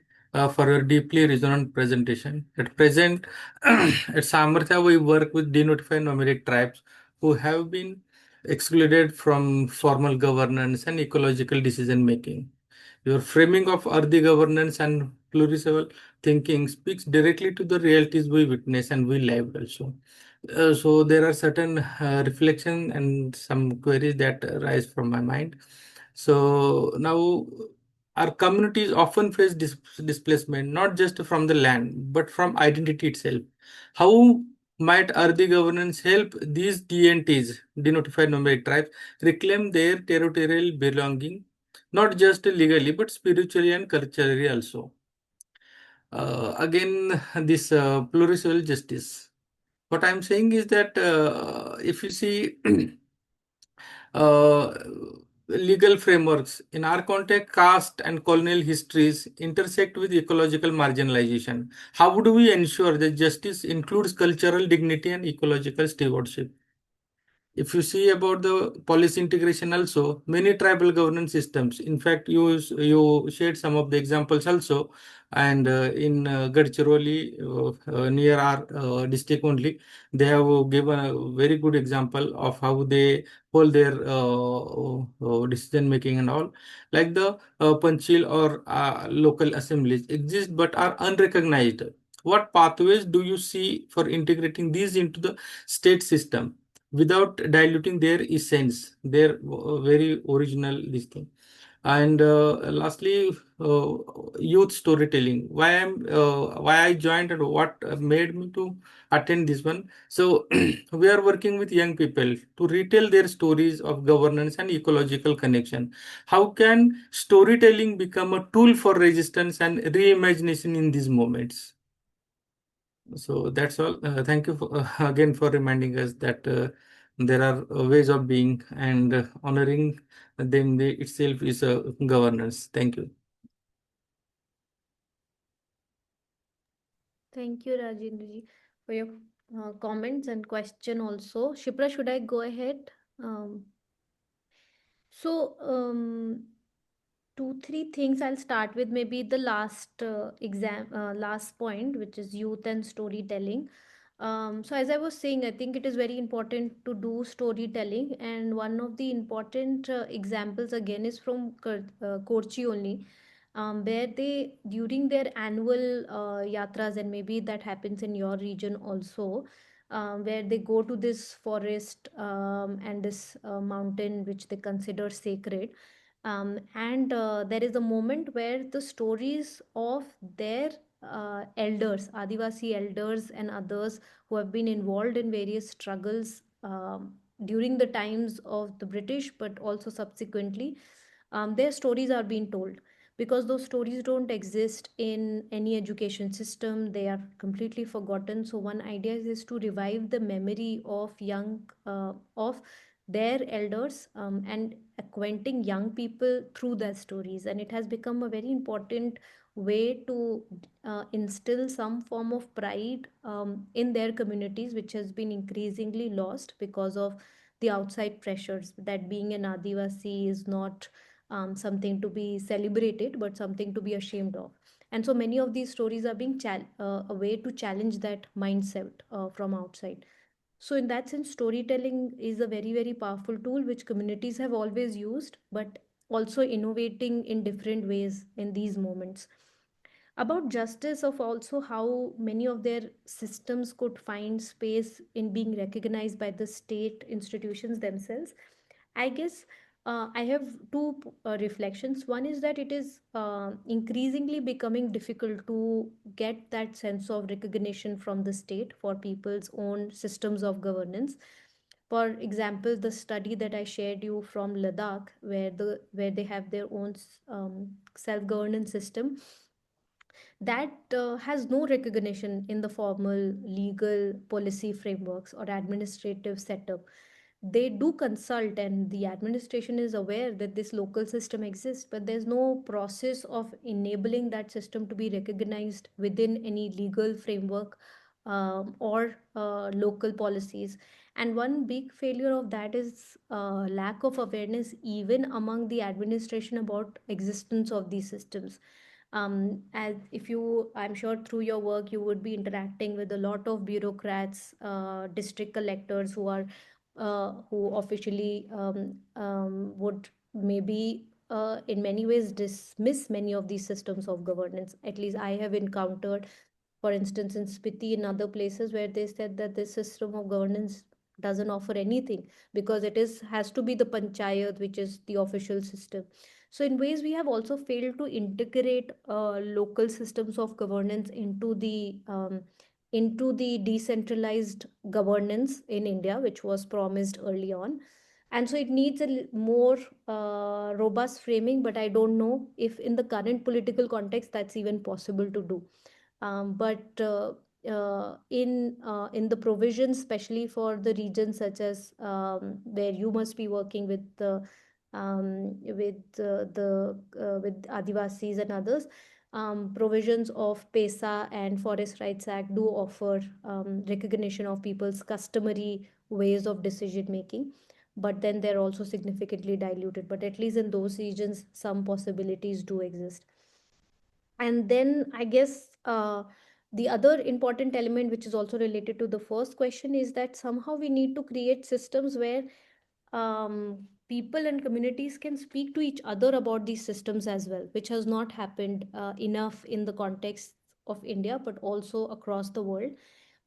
for your deeply resonant presentation. At present, at Samarthya, we work with denotified nomadic tribes who have been excluded from formal governance and ecological decision making. Your framing of earthy governance and pluriversal thinking speaks directly to the realities we witness and we live also. So there are certain reflection and some queries that arise from my mind. So now our communities often face displacement not just from the land but from identity itself. How might earthy governance help these DNTs, denotified nomadic tribes, reclaim their territorial belonging, not just legally but spiritually and culturally also? Again, this pluriversal justice. What I'm saying is that if you see uh, legal frameworks in our context, caste and colonial histories intersect with ecological marginalization. How do we ensure that justice includes cultural dignity and ecological stewardship? If you see about the policy integration also, many tribal governance systems, in fact, you shared some of the examples also, and in Gadchiroli, near our district only, they have given a very good example of how they hold their decision making and all. Like the Panchil or local assemblies exist but are unrecognized. What pathways do you see for integrating these into the state system without diluting their essence, their very original this thing? And lastly, youth storytelling. Why I joined and what made me to attend this one. So we are working with young people to retell their stories of governance and ecological connection. How can storytelling become a tool for resistance and reimagination in these moments? So that's all. Thank you for, again for reminding us that there are ways of being, and honoring them itself is a governance. Thank you. Thank you, Rajendra ji, for your comments and question also. Shipra, should I go ahead? Um, so, two, three things. I'll start with maybe the last point, which is youth and storytelling. So as I was saying, I think it is very important to do storytelling, and one of the important examples again is from Kochi only, where they during their annual yatras, and maybe that happens in your region also, where they go to this forest and this mountain which they consider sacred. And there is a moment where the stories of their elders, Adivasi elders and others who have been involved in various struggles during the times of the British, but also subsequently, their stories are being told, because those stories don't exist in any education system. They are completely forgotten. So one idea is to revive the memory of of their elders, and acquainting young people through their stories. And it has become a very important way to instill some form of pride in their communities, which has been increasingly lost because of the outside pressures, that being an Adivasi is not something to be celebrated, but something to be ashamed of. And so many of these stories are being a way to challenge that mindset from outside. So, in that sense, storytelling is a very, very powerful tool which communities have always used, but also innovating in different ways in these moments. About justice, of also how many of their systems could find space in being recognized by the state institutions themselves. I guess I have two reflections. One is that it is increasingly becoming difficult to get that sense of recognition from the state for people's own systems of governance. For example, the study that I shared you from Ladakh, where they have their own self governance system, that has no recognition in the formal legal policy frameworks or administrative setup. They do consult, and the administration is aware that this local system exists, but there's no process of enabling that system to be recognized within any legal framework or local policies. And one big failure of that is lack of awareness even among the administration about existence of these systems. As if you, I'm sure through your work you would be interacting with a lot of bureaucrats, district collectors who are who officially would maybe in many ways dismiss many of these systems of governance. At least I have encountered, for instance, in Spiti and other places, where they said that this system of governance doesn't offer anything because it is has to be the panchayat, which is the official system. So in ways we have also failed to integrate local systems of governance into the decentralized governance in India, which was promised early on. And so it needs a more robust framing, but I don't know if in the current political context that's even possible to do. But in the provisions, especially for the regions such as where you must be working with Adivasis and others, provisions of PESA and Forest Rights Act do offer recognition of people's customary ways of decision making, but then they're also significantly diluted. But at least in those regions, some possibilities do exist. And then I guess the other important element, which is also related to the first question, is that somehow we need to create systems where people and communities can speak to each other about these systems as well, which has not happened enough in the context of India, but also across the world.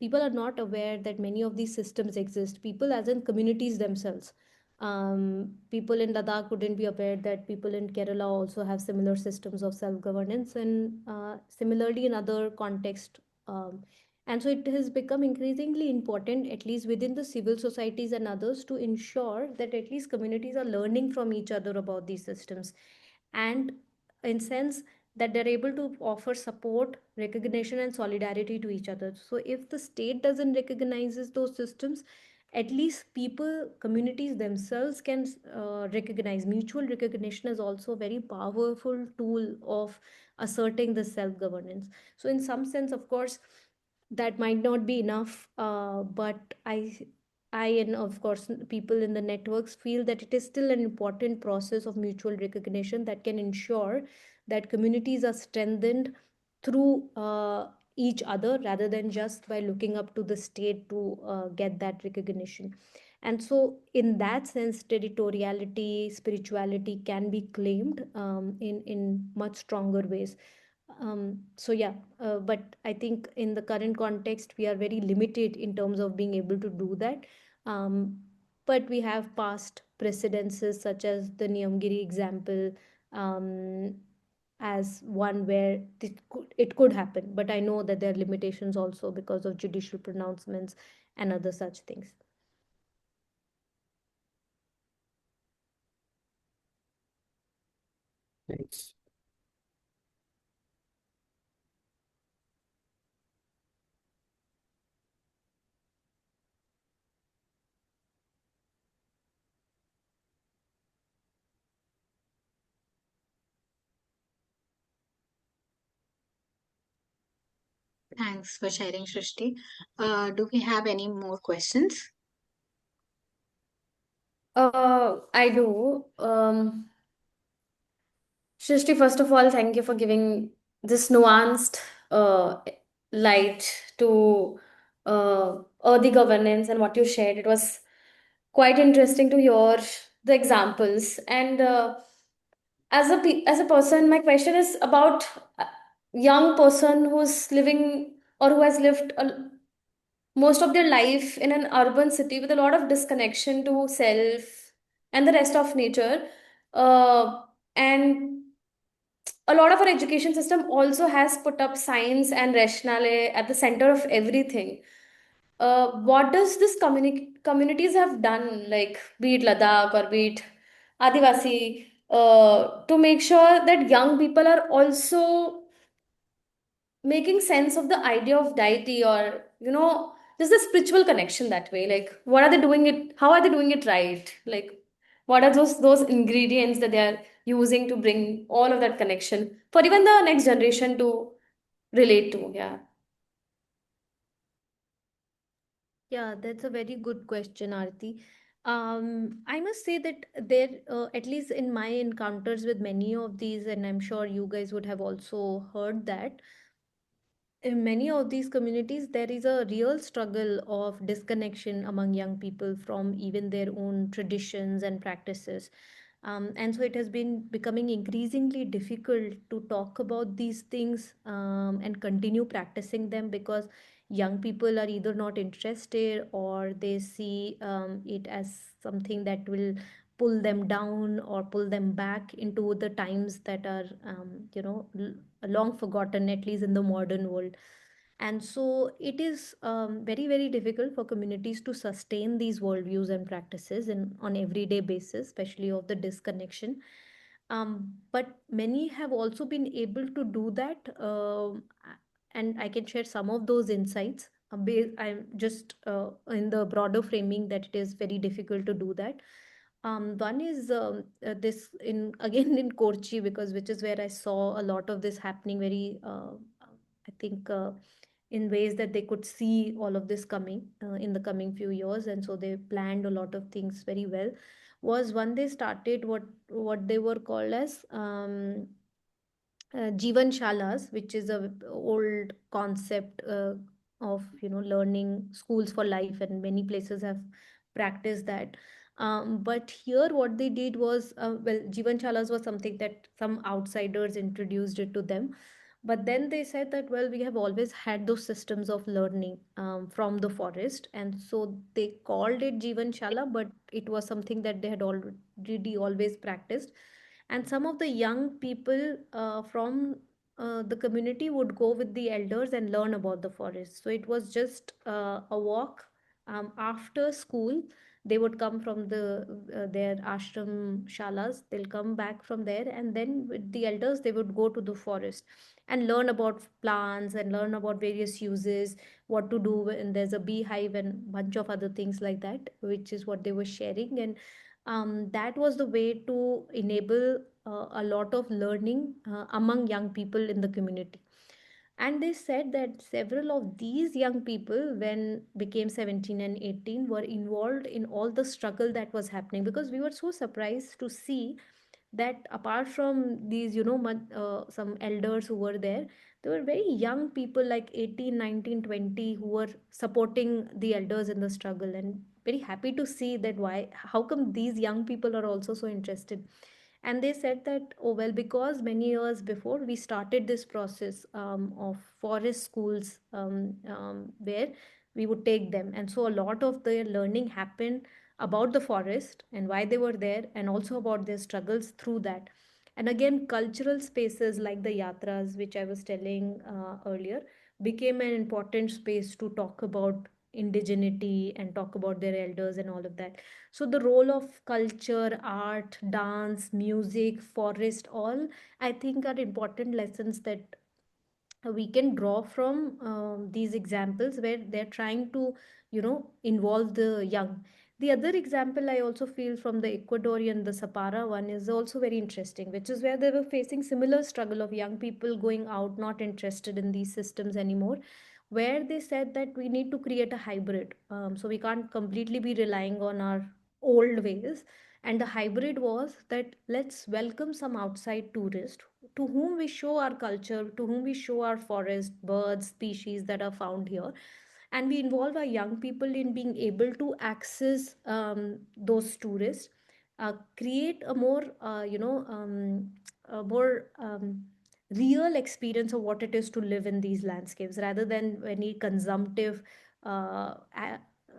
People are not aware that many of these systems exist. People, as in communities themselves. People in Ladakh wouldn't be aware that people in Kerala also have similar systems of self governance, and similarly in other contexts. And so it has become increasingly important, at least within the civil societies and others, to ensure that at least communities are learning from each other about these systems. And in sense that they're able to offer support, recognition, and solidarity to each other. So if the state doesn't recognizes those systems, at least people, communities themselves can recognize. Mutual recognition is also a very powerful tool of asserting the self governance. So in some sense, of course, that might not be enough, but I and of course people in the networks feel that it is still an important process of mutual recognition that can ensure that communities are strengthened through each other, rather than just by looking up to the state to get that recognition. And so in that sense, territoriality, spirituality can be claimed in much stronger ways. So yeah, but I think in the current context, we are very limited in terms of being able to do that. Um, but we have past precedences such as the Niyamgiri example, um, as one where it could happen. But I know that there are limitations also because of judicial pronouncements and other such things. Thanks. Thanks for sharing, Shrishti. Do we have any more questions? I do. Shristi, first of all, thank you for giving this nuanced uh, light to earthy governance and what you shared. It was quite interesting to hear the examples. And as a person, my question is about a young person who's living or who has lived most of their life in an urban city with a lot of disconnection to self and the rest of nature. And a lot of our education system also has put up science and rationale at the center of everything. What does this communities have done, like be it Ladakh or be it Adivasi, to make sure that young people are also making sense of the idea of deity, or there's a spiritual connection that way? Like, what are they doing it, how are they doing it right? Like, what are those ingredients that they are using to bring all of that connection for even the next generation to relate to? Yeah. Yeah, that's a very good question, Arti. I must say that there, at least in my encounters with many of these, and I'm sure you guys would have also heard that, in many of these communities, there is a real struggle of disconnection among young people from even their own traditions and practices. And so it has been becoming increasingly difficult to talk about these things and continue practicing them, because young people are either not interested, or they see it as something that will pull them down or pull them back into the times that are long forgotten, at least in the modern world. And so it is very, very difficult for communities to sustain these worldviews and practices in on everyday basis, especially of the disconnection. But many have also been able to do that, and I can share some of those insights. I'm just in the broader framing that it is very difficult to do that. One is this in again in Kochi, because which is where I saw a lot of this happening very, I think, in ways that they could see all of this coming in the coming few years, and so they planned a lot of things very well. Was when they started what they were called as Jivan Shalas, which is a old concept of learning schools for life, and many places have practiced that. But here, what they did was, well, Jivan Shalas was something that some outsiders introduced it to them. But then they said that, well, we have always had those systems of learning from the forest, and so they called it Jivan Shala, but it was something that they had already always practiced. And some of the young people from the community would go with the elders and learn about the forest. So it was just a walk after school. They would come from their ashram shalas, they'll come back from there, and then with the elders they would go to the forest and learn about plants and learn about various uses, what to do when there's a beehive and bunch of other things like that, which is what they were sharing. And that was the way to enable a lot of learning among young people in the community. And they said that several of these young people, when became 17 and 18, were involved in all the struggle that was happening, because we were so surprised to see that apart from these, some elders who were there, there were very young people like 18, 19, 20 who were supporting the elders in the struggle. And very happy to see that, why, how come these young people are also so interested. And they said that, oh well, because many years before we started this process of forest schools, where we would take them, and so a lot of their learning happened about the forest and why they were there, and also about their struggles through that. And again, cultural spaces like the yatras, which I was telling earlier, became an important space to talk about indigeneity and talk about their elders and all of that. So the role of culture, art, dance, music, forest, all I think are important lessons that we can draw from these examples where they're trying to involve the young. The other example I also feel from the Ecuadorian, the Sapara one, is also very interesting, which is where they were facing similar struggle of young people going out not interested in these systems anymore, where they said that we need to create a hybrid. So we can't completely be relying on our old ways, and the hybrid was that let's welcome some outside tourist to whom we show our culture, to whom we show our forest, birds, species that are found here, and we involve our young people in being able to access those tourists, create a more, a more real experience of what it is to live in these landscapes rather than any consumptive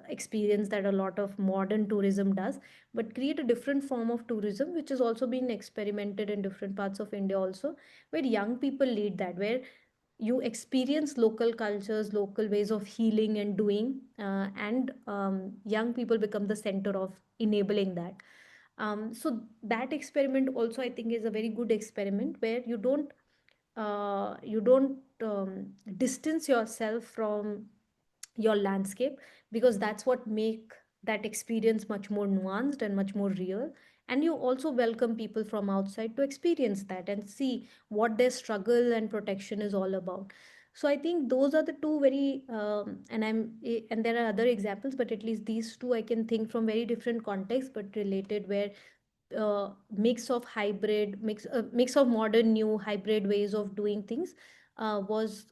experience that a lot of modern tourism does, but create a different form of tourism which is also being experimented in different parts of India also, where young people lead that, where you experience local cultures, local ways of healing and doing, and young people become the center of enabling that. So that experiment also I think is a very good experiment where you don't distance yourself from your landscape, because that's what make that experience much more nuanced and much more real. And you also welcome people from outside to experience that and see what their struggle and protection is all about. So I think those are the two very and there are other examples, but at least these two I can think from very different contexts but related, where mix of hybrid mix of modern new hybrid ways of doing things was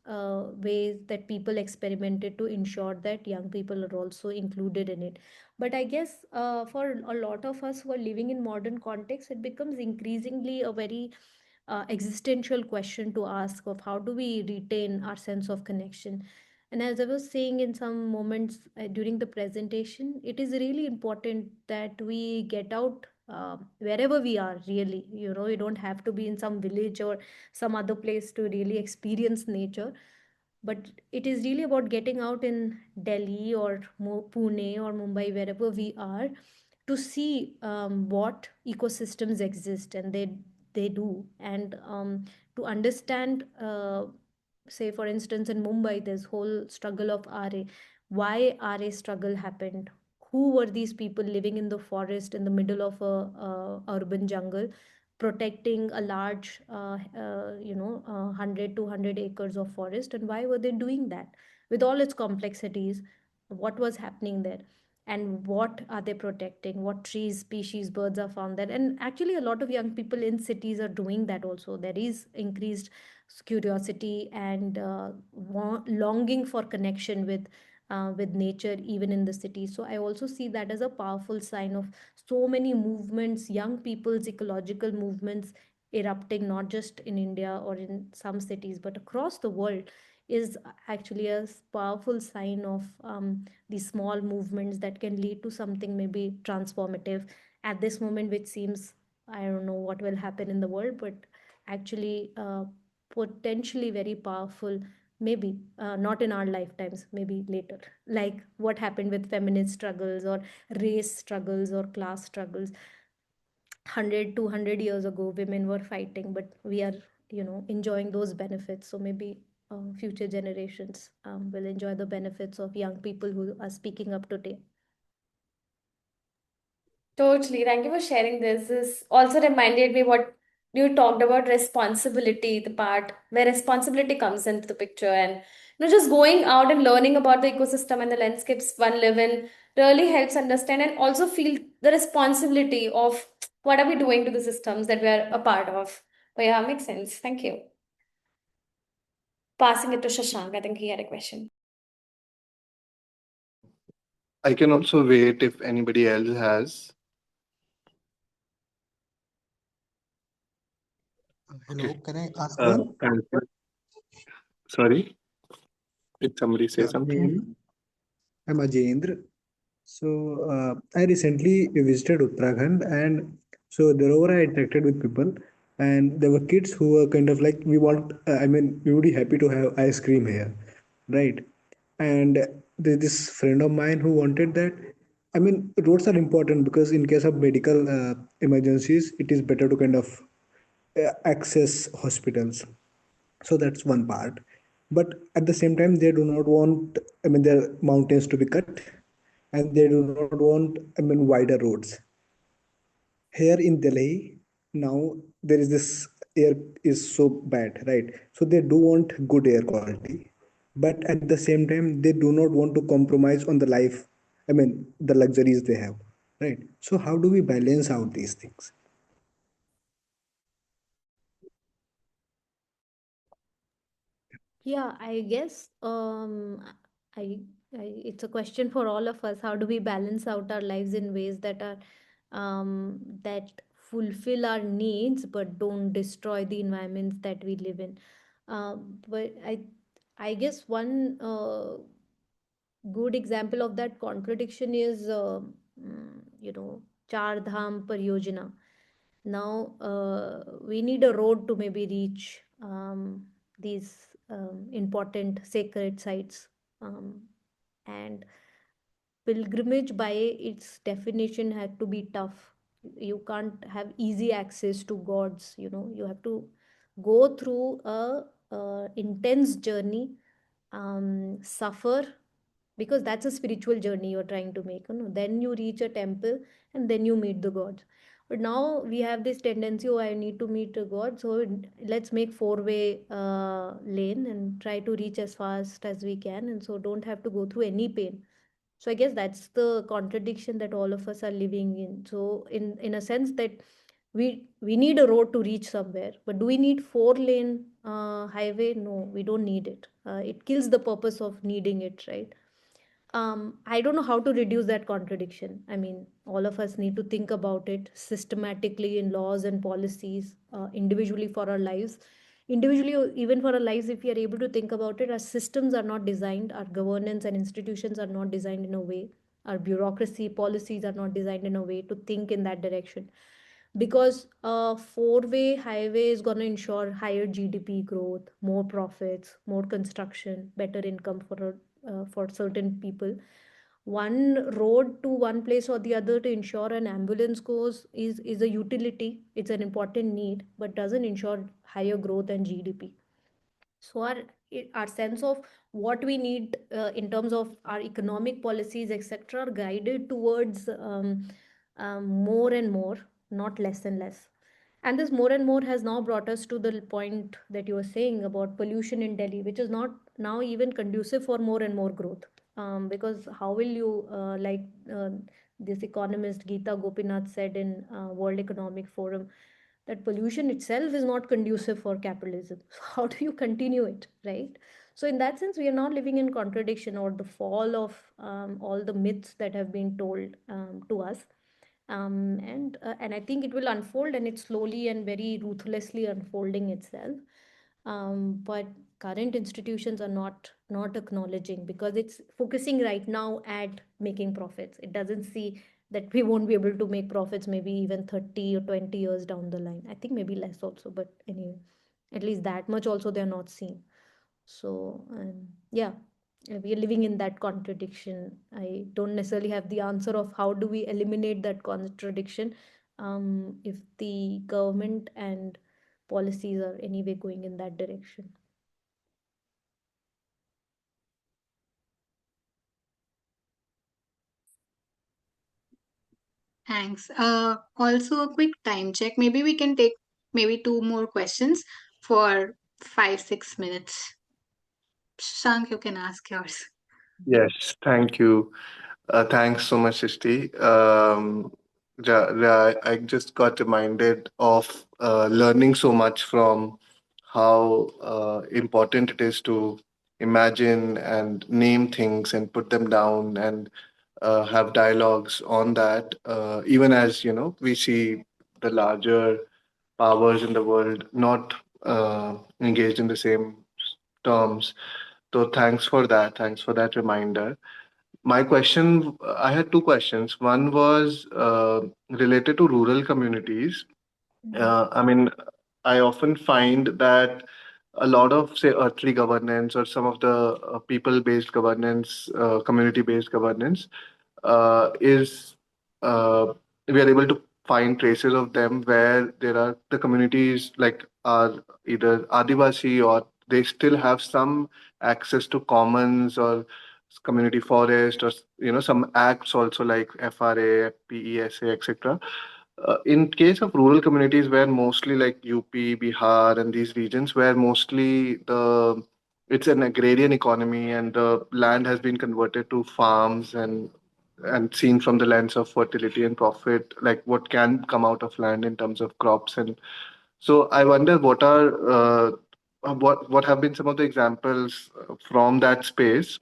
ways that people experimented to ensure that young people are also included in it. But I guess for a lot of us who are living in modern context, it becomes increasingly a very existential question to ask of how do we retain our sense of connection. And as I was saying in some moments during the presentation, it is really important that we get out wherever we are, really. You don't have to be in some village or some other place to really experience nature, but it is really about getting out in Delhi or Pune or Mumbai, wherever we are, to see what ecosystems exist, and they do, and to understand, say for instance in Mumbai, this whole struggle of RA, why RA struggle happened, who were these people living in the forest in the middle of a urban jungle, protecting a large 100 200 acres of forest, and why were they doing that with all its complexities, what was happening there, and what are they protecting, what trees, species, birds are found there. And actually a lot of young people in cities are doing that also. There is increased curiosity and longing for connection with nature even in the city. So I also see that as a powerful sign of so many movements, young people's ecological movements erupting not just in India or in some cities but across the world, is actually a powerful sign of these small movements that can lead to something maybe transformative at this moment, which seems, I don't know what will happen in the world, but actually potentially very powerful, maybe not in our lifetimes, maybe later, like what happened with feminist struggles or race struggles or class struggles. 100 200 years ago women were fighting, but we are enjoying those benefits. So maybe future generations will enjoy the benefits of young people who are speaking up today. Totally. Thank you for sharing this. This also reminded me what you talked about responsibility, the part where responsibility comes into the picture. And just going out and learning about the ecosystem and the landscapes one live in really helps understand and also feel the responsibility of what are we doing to the systems that we are a part of. But yeah, makes sense. Thank you. Passing it to Shashank, I think he had a question. I can also wait if anybody else has. Hello, Okay. can I ask one? Sorry, did somebody say Yeah, something? I'm Ajendra. I recently visited Uttarakhand, and so thereover I interacted with people, and there were kids who were kind of like, we want, I mean, we would be happy to have ice cream here, right? And there's this friend of mine who wanted that. I mean, roads are important because in case of medical emergencies, it is better to kind of access hospitals. So that's one part. But at the same time, they do not want, I mean, their mountains to be cut, and they do not want, I mean, wider roads. Here in Delhi, now there is this air is so bad, right? So they do want good air quality, but at the same time, they do not want to compromise on the life, I mean, the luxuries they have, right? So how do we balance out these things? Yeah, I guess I, it's a question for all of us. How do we balance out our lives in ways that are that fulfill our needs but don't destroy the environments that we live in? But I guess one good example of that contradiction is Char Dham Pariyojana. Now we need a road to maybe reach these important sacred sites, um, and pilgrimage by its definition had to be tough. You can't have easy access to gods. You have to go through a intense journey, suffer, because that's a spiritual journey you're trying to make. Then you reach a temple, and then you meet the gods. But now we have this tendency, oh, I need to meet a god, so let's make four-way lane and try to reach as fast as we can, and so don't have to go through any pain. So I guess that's the contradiction that all of us are living in. So in a sense that we need a road to reach somewhere, but do we need four-lane highway? No, we don't need it. It kills the purpose of needing it, right? I don't know how to reduce that contradiction. I mean, all of us need to think about it systematically in laws and policies, individually for our lives. Individually, or even for our lives, if we are able to think about it, our systems are not designed, our governance and institutions are not designed in a way, our bureaucracy, policies are not designed in a way to think in that direction. Because a four-way highway is going to ensure higher GDP growth, more profits, more construction, better income for certain people. One road to one place or the other to ensure an ambulance goes is a utility. It's an important need, but doesn't ensure higher growth and GDP. So our sense of what we need in terms of our economic policies, etc., are guided towards more and more, not less and less. And this more and more has now brought us to the point that you were saying about pollution in Delhi, which is not now even conducive for more and more growth. Because how will you, this economist Geeta Gopinath said in World Economic Forum, that pollution itself is not conducive for capitalism. So how do you continue it, right? So in that sense, we are not living in contradiction or the fall of all the myths that have been told to us. And I think it will unfold, and it's slowly and very ruthlessly unfolding itself. But current institutions are not acknowledging, because it's focusing right now at making profits. It doesn't see that we won't be able to make profits maybe even 30 or 20 years down the line. I think maybe less also, but anyway, at least that much also they're not seeing. So yeah, we are living in that contradiction. I don't necessarily have the answer of how do we eliminate that contradiction, if the government and policies are anyway going in that direction. Thanks. Also, a quick time check. Maybe we can take maybe two more questions for 5, 6 minutes. Shank, you can ask yours. Yes, thank you. Thanks so much, Shrishtee. I just got reminded of learning so much from how important it is to imagine and name things and put them down and have dialogues on that. Even as we see the larger powers in the world not engaged in the same terms. So thanks for that. Thanks for that reminder. My question, I had two questions. One was related to rural communities. Mm. I mean, I often find that a lot of, say, earthly governance or some of the people-based governance, community-based governance, is we are able to find traces of them where there are the communities like are either Adivasi or they still have some access to commons or community forest or some acts also like FRA, PESA, etc. In case of rural communities where mostly like UP, Bihar, and these regions where mostly the it's an agrarian economy and the land has been converted to farms and seen from the lens of fertility and profit, like what can come out of land in terms of crops. And so I wonder what have been some of the examples from that space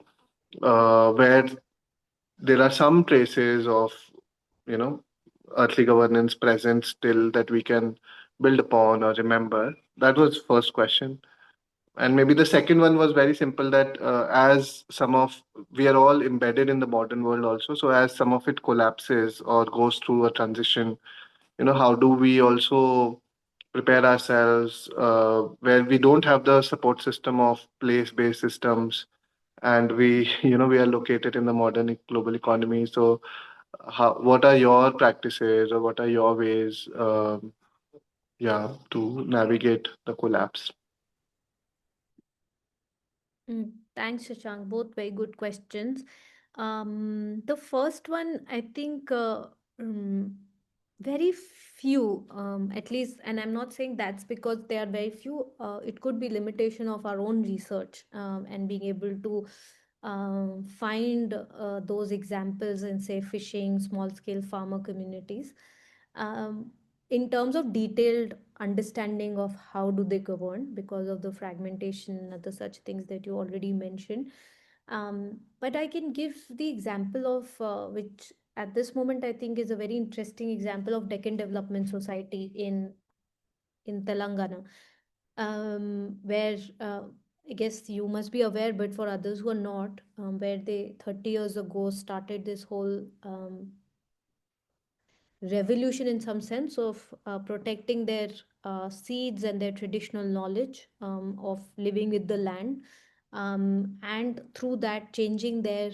where there are some traces of you know earthly governance present still that we can build upon or remember. That was first question. And maybe the second one was very simple, that as some of we are all embedded in the modern world also, so as some of it collapses or goes through a transition, how do we also prepare ourselves where we don't have the support system of place based systems, and we we are located in the modern global economy. So what are your practices or what are your ways, to navigate the collapse? Thanks, Shashank. Both very good questions. The first one, I think, very few, at least, and I'm not saying that's because there are very few. It could be limitation of our own research, and being able to find those examples in, say, fishing, small scale farmer communities. In terms of detailed understanding of how do they govern because of the fragmentation and the such things that you already mentioned, but I can give the example of which at this moment I think is a very interesting example of Deccan Development Society in Telangana, where I guess you must be aware, but for others who are not, where they 30 years ago started this whole revolution in some sense of protecting their seeds and their traditional knowledge of living with the land, and through that changing their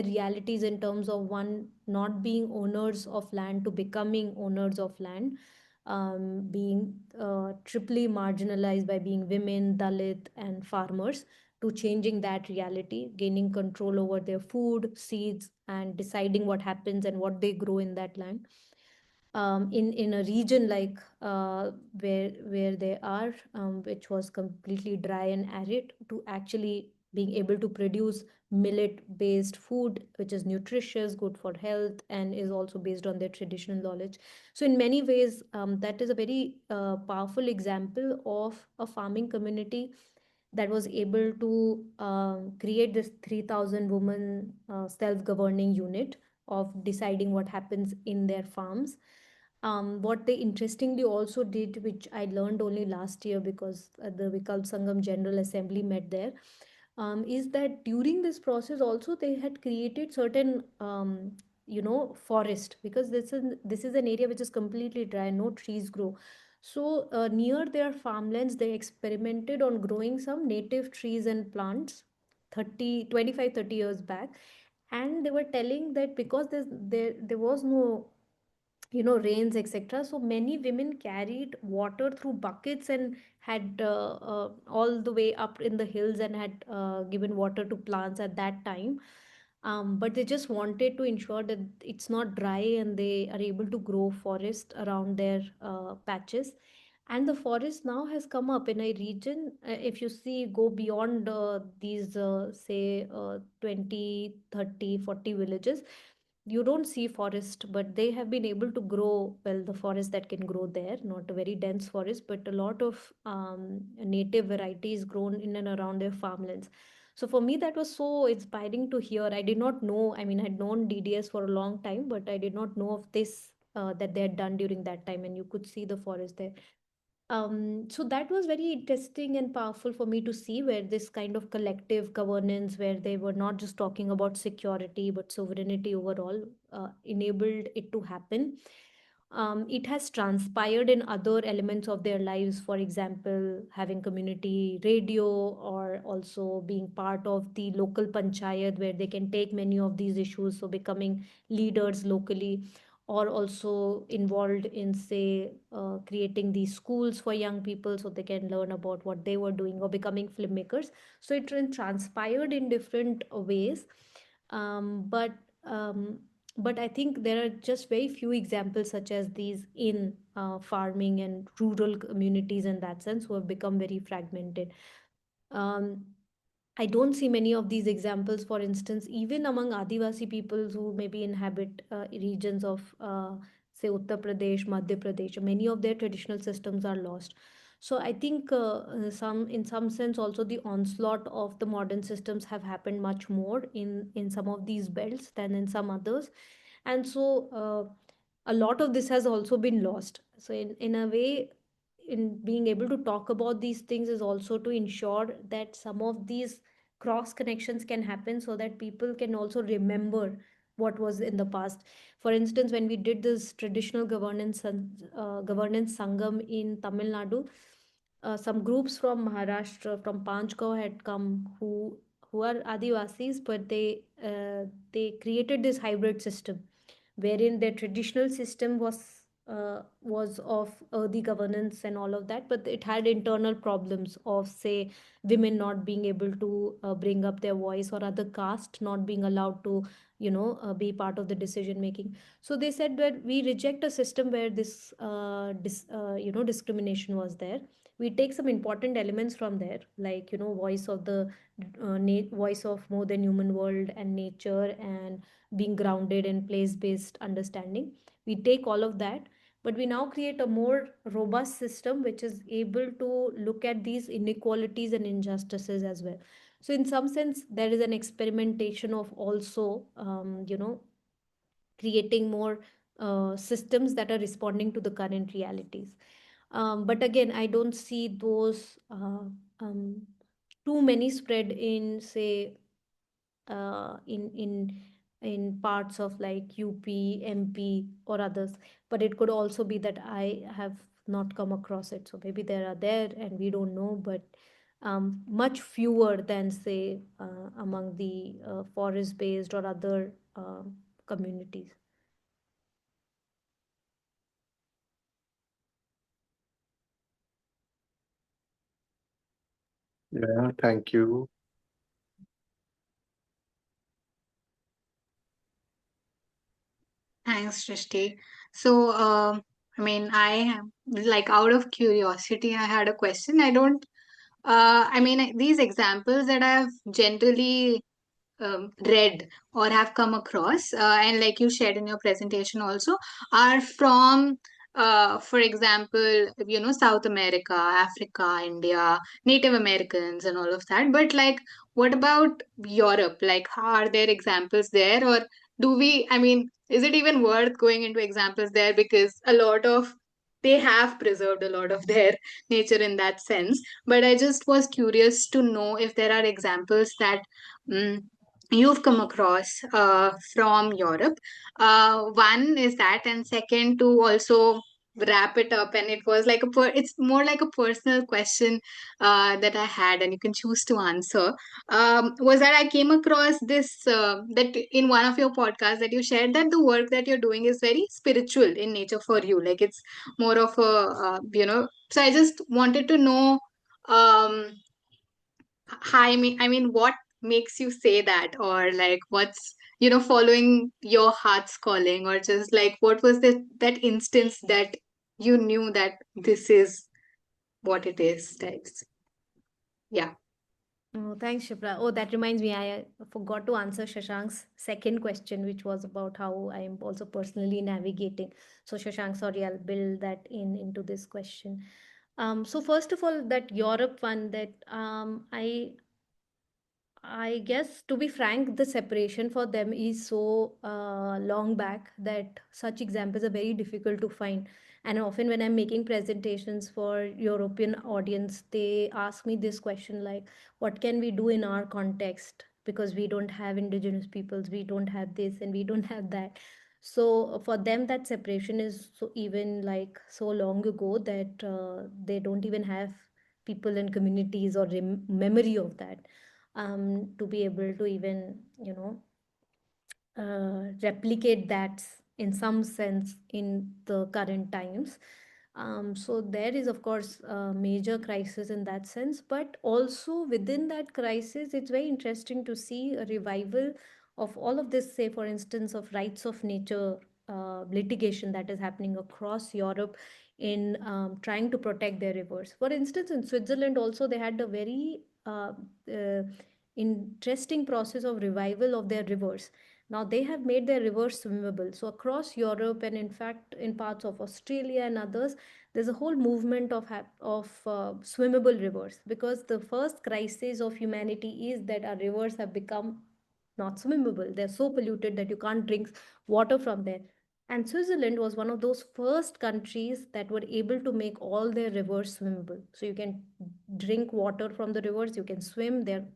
realities in terms of one not being owners of land to becoming owners of land, being triply marginalized by being women, Dalit, and farmers, to changing that reality, gaining control over their food, seeds, and deciding what happens and what they grow in that land. In a region like where they are, which was completely dry and arid, to actually being able to produce millet based food which is nutritious, good for health, and is also based on their traditional knowledge. So in many ways, that is a very powerful example of a farming community that was able to create this 3,000 woman self-governing unit of deciding what happens in their farms. What they interestingly also did, which I learned only last year because the Vikalp Sangam General Assembly met there, is that during this process also they had created certain forest, because this is an area which is completely dry, no trees grow. So near their farmlands they experimented on growing some native trees and plants 30 25 30 years back. And they were telling that because there was no rains, etc., so many women carried water through buckets and had all the way up in the hills and had given water to plants at that time. But they just wanted to ensure that it's not dry and they are able to grow forest around their patches. And the forest now has come up in a region, if you see, go beyond these say 20 30 40 villages, you don't see forest, but they have been able to grow, well, the forest that can grow there, not a very dense forest, but a lot of native varieties grown in and around their farmlands. So for me that was so inspiring to hear. I did not know, I mean, I had known DDS for a long time, but I did not know of this that they had done during that time, and you could see the forest there. So that was very interesting and powerful for me to see, where this kind of collective governance, where they were not just talking about security but sovereignty overall, enabled it to happen. It has transpired in other elements of their lives, for example, having community radio, or also being part of the local panchayat where they can take many of these issues, so becoming leaders locally, or also involved in, say, creating these schools for young people so they can learn about what they were doing, or becoming filmmakers. So it transpired in different ways. But um, but I think there are just very few examples such as these in farming and rural communities in that sense, who have become very fragmented. um, I don't see many of these examples, for instance, even among Adivasi peoples who maybe inhabit regions of, say, Uttar Pradesh, Madhya Pradesh. Many of their traditional systems are lost. So I think in some sense, also the onslaught of the modern systems have happened much more in some of these belts than in some others, and so a lot of this has also been lost. So in a way, in being able to talk about these things is also to ensure that some of these cross connections can happen, so that people can also remember what was in the past. For instance, when we did this traditional governance sangam in Tamil Nadu, some groups from Maharashtra, from Panchgao, had come, who are Adivasis, but they created this hybrid system, wherein their traditional system was of earthy governance and all of that, but it had internal problems of, say, women not being able to bring up their voice, or other caste not being allowed to be part of the decision making. So they said that we reject a system where this discrimination was there. We take some important elements from there, like voice of the voice of more than human world and nature, and being grounded in place based understanding. We take all of that, but we now create a more robust system which is able to look at these inequalities and injustices as well. So in some sense, there is an experimentation of also creating more systems that are responding to the current realities. But again, I don't see those um, too many spread in, say, uh, in in in parts of like UP, MP, or others. But it could also be that I have not come across it. So maybe there are there and we don't know, but much fewer than, say, among the forest-based or other communities. Yeah, thank you. Thanks, Shrishtee. So, I mean, like, out of curiosity, I had a question. I mean, these examples that I've generally read or have come across, and like you shared in your presentation also, are from, for example, South America, Africa, India, Native Americans, and all of that. But like, what about Europe? Like, are there examples there, or I mean, is it even worth going into examples there? Because they have preserved a lot of their nature in that sense. But I just was curious to know if there are examples that mm, you've come across from Europe. One is that, and second, to also wrap it up, and it was like it's more like a personal question that I had, and you can choose to answer. Was that I came across this that in one of your podcasts that you shared that the work that you're doing is very spiritual in nature for you, like it's more of a So I just wanted to know. Um, I mean, what makes you say that, or like, what's following your heart's calling, or just like, what was that instance that you knew that this is what it is? Types, yeah. Oh, thanks, Shipra. Oh, that reminds me, I forgot to answer Shashank's second question, which was about how I am also personally navigating. So, Shashank, sorry, I'll build that into this question. So first of all, that Europe one, that I guess, to be frank, the separation for them is so long back that such examples are very difficult to find. And often, when I'm making presentations for European audience, they ask me this question like, "What can we do in our context? Because we don't have indigenous peoples, we don't have this, and we don't have that." So for them, that separation is so even like so long ago that they don't even have people and communities or memory of that, to be able to even, replicate that in some sense in the current times. So there is, of course, a major crisis in that sense, but also within that crisis, it's very interesting to see a revival of all of this, say, for instance, of rights of nature litigation that is happening across Europe in trying to protect their rivers. For instance, in Switzerland, also, they had a very uh, interesting process of revival of their rivers. Now they have made their rivers swimmable. So across Europe and in fact in parts of Australia and others, there's a whole movement of swimmable rivers, because the first crisis of humanity is that our rivers have become not swimmable. They're so polluted that you can't drink water from there. And Switzerland was one of those first countries that were able to make all their rivers swimmable. So you can drink water from the rivers, you can swim. They're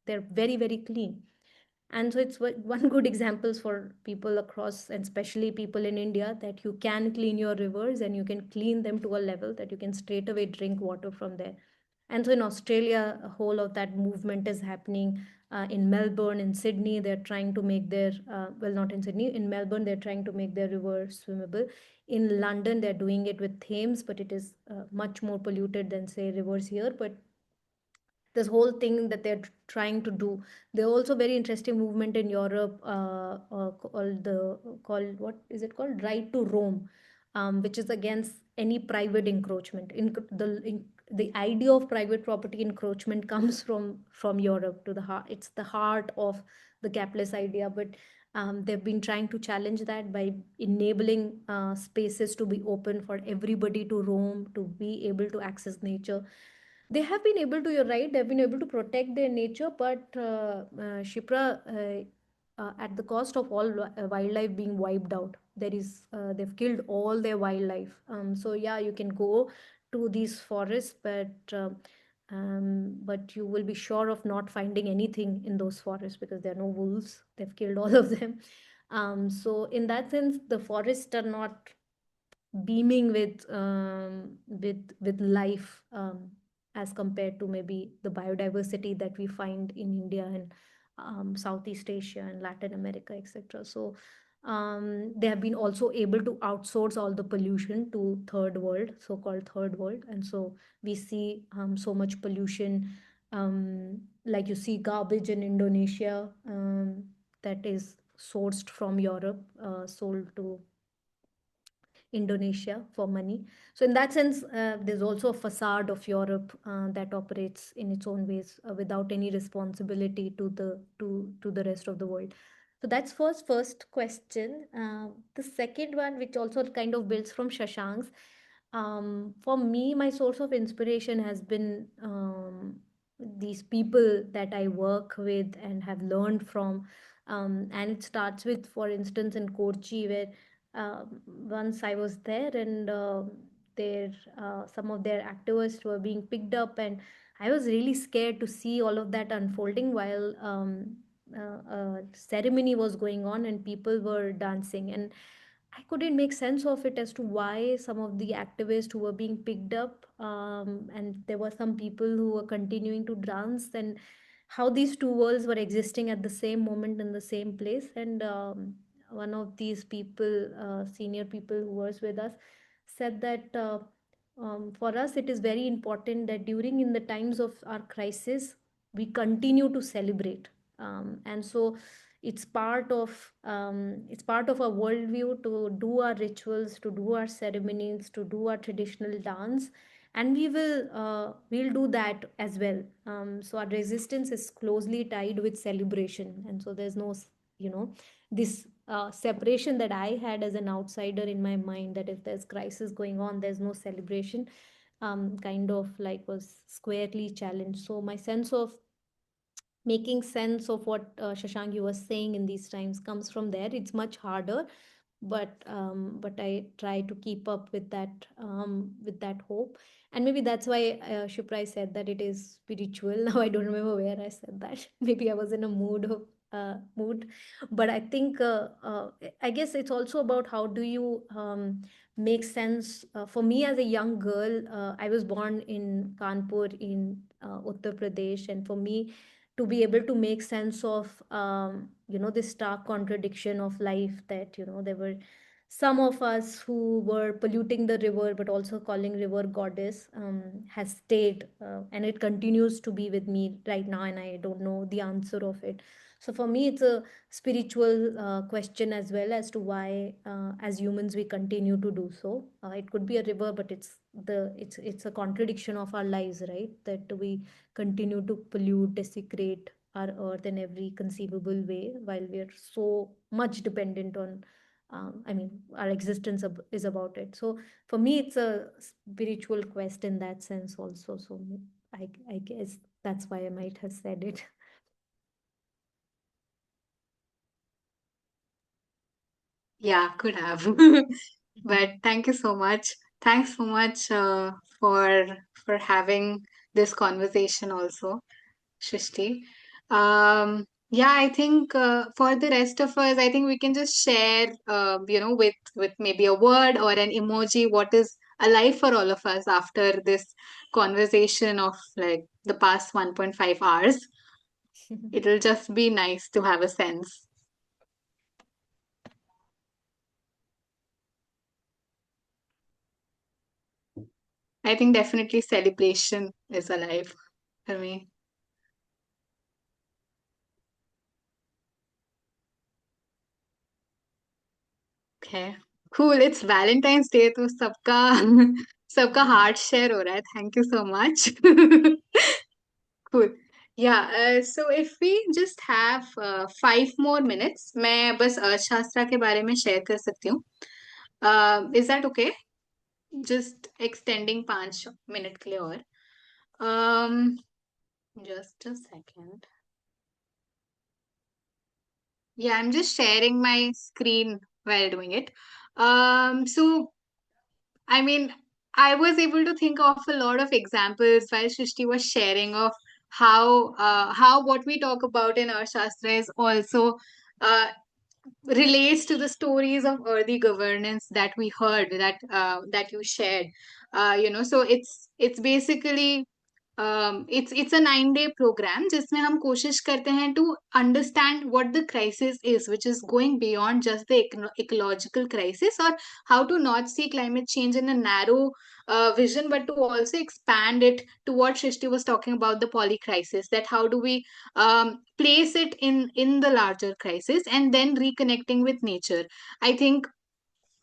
very very clean. And so it's one good examples for people across, and especially people in India, that you can clean your rivers and you can clean them to a level that you can straight away drink water from there. And so in Australia, a whole of that movement is happening. In Melbourne, in Sydney, they're trying to make their well, not in Sydney, in Melbourne, they're trying to make their river swimmable. In London, they're doing it with Thames, but it is much more polluted than, say, rivers here. But this whole thing that they're trying to do. There also very interesting movement in Europe, called, what is it called, right to roam, which is against any private encroachment. The idea of private property encroachment comes from Europe to the heart. It's the heart of the capitalist idea, but they've been trying to challenge that by enabling spaces to be open for everybody to roam, to be able to access nature. They have been able to, you're right, they've been able to protect their nature, but Shipra, at the cost of all wildlife being wiped out. They've killed all their wildlife. So yeah, you can go to these forests, but you will be sure of not finding anything in those forests because there are no wolves. They've killed all of them. So in that sense, the forests are not beaming with life, as compared to maybe the biodiversity that we find in India and Southeast Asia and Latin America, etc. So they have been also able to outsource all the pollution to third world, so-called third world. And so we see so much pollution, like you see garbage in Indonesia, that is sourced from Europe, sold to Indonesia for money. So in that sense, there's also a facade of Europe that operates in its own ways, without any responsibility to the rest of the world. So that's first question. The second one, which also kind of builds from Shashank's, for me, my source of inspiration has been these people that I work with and have learned from. And it starts with, for instance, in Kochi, where once I was there, and their some of their activists were being picked up, and I was really scared to see all of that unfolding while ceremony was going on and people were dancing, and I couldn't make sense of it as to why some of the activists who were being picked up, and there were some people who were continuing to dance, and how these two worlds were existing at the same moment in the same place. And one of these people, senior people who was with us, said that for us it is very important that during in the times of our crisis we continue to celebrate. And so it's part of our worldview to do our rituals, to do our ceremonies, to do our traditional dance, and we'll do that as well. So our resistance is closely tied with celebration, and so there's no this separation that I had as an outsider in my mind, that if there's crisis going on, there's no celebration, kind of like was squarely challenged. So my sense of making sense of what Shashank you was saying in these times comes from there. It's much harder, but I try to keep up with that hope, and maybe that's why Shiprai said that it is spiritual. Now I don't remember where I said that. Maybe I was in a mood, but I think I guess it's also about how do you make sense. For me as a young girl, I was born in Kanpur in Uttar Pradesh, and for me to be able to make sense of this stark contradiction of life, that there were some of us who were polluting the river but also calling river goddess, has stayed, and it continues to be with me right now, and I don't know the answer of it. So for me it's a spiritual question as well, as to why as humans we continue to do so. It could be a river, but it's a contradiction of our lives, right? That we continue to pollute, desecrate our earth in every conceivable way, while we are so much dependent on, I mean, our existence is about it. So for me, it's a spiritual quest in that sense also. So I guess that's why I might have said it. Yeah, could have. But thank you so much. Thanks so much for having this conversation also, Shrishti. Yeah, I think for the rest of us, I think we can just share, with maybe a word or an emoji, what is alive for all of us after this conversation of like the past 1.5 hours. It'll just be nice to have a sense. I think definitely celebration is alive for me. Okay. Cool. It's Valentine's Day, तो सबका सबका heart share हो रहा है. Thank you so much. Cool. Yeah. So if we just have 5 more minutes, मैं बस अर्थशास्त्र के बारे में शेयर कर सकती हूँ. Is that okay? Just extending 5 minute के लिए और. Um, just a second. Yeah, I'm just sharing my screen while doing it. So I mean, I was able to think of a lot of examples while Shrishti was sharing of how what we talk about in our shastra is also uh, relates to the stories of early governance that we heard, that you shared. So it's basically it's a 9 day program जिसमें हम कोशिश करते हैं to understand what the crisis is, which is going beyond just the ecological crisis, or how to not see climate change in a narrow vision, but to also expand it to what Shrishti was talking about, the poly crisis. That how do we place it in the larger crisis, and then reconnecting with nature. I think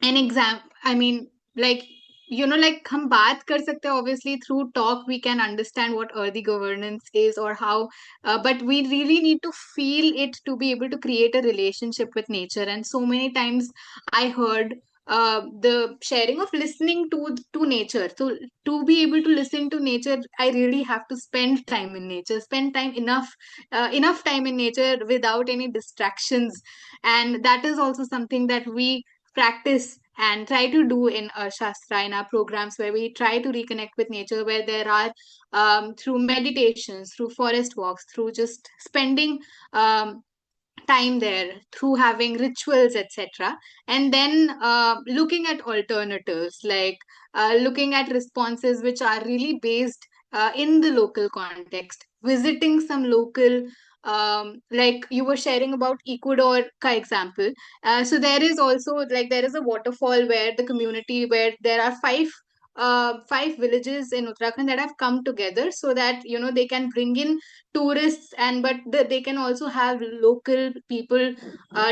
an exam I mean, like, like हम बात कर सकते हैं, obviously through talk we can understand what earthy governance is or how, but we really need to feel it to be able to create a relationship with nature. And so many times I heard the sharing of listening to nature. So to be able to listen to nature, I really have to spend time in nature, spend time enough time in nature without any distractions. And that is also something that we practice and try to do in Shastra, in our programs, where we try to reconnect with nature, where there are through meditations, through forest walks, through just spending time there, through having rituals, etc. And then looking at alternatives, like looking at responses which are really based in the local context, visiting some local, like you were sharing about Ecuador ka example. So there is also, like, there is a waterfall where the community, where there are five villages in Uttarakhand that have come together so that they can bring in tourists, and but they can also have local people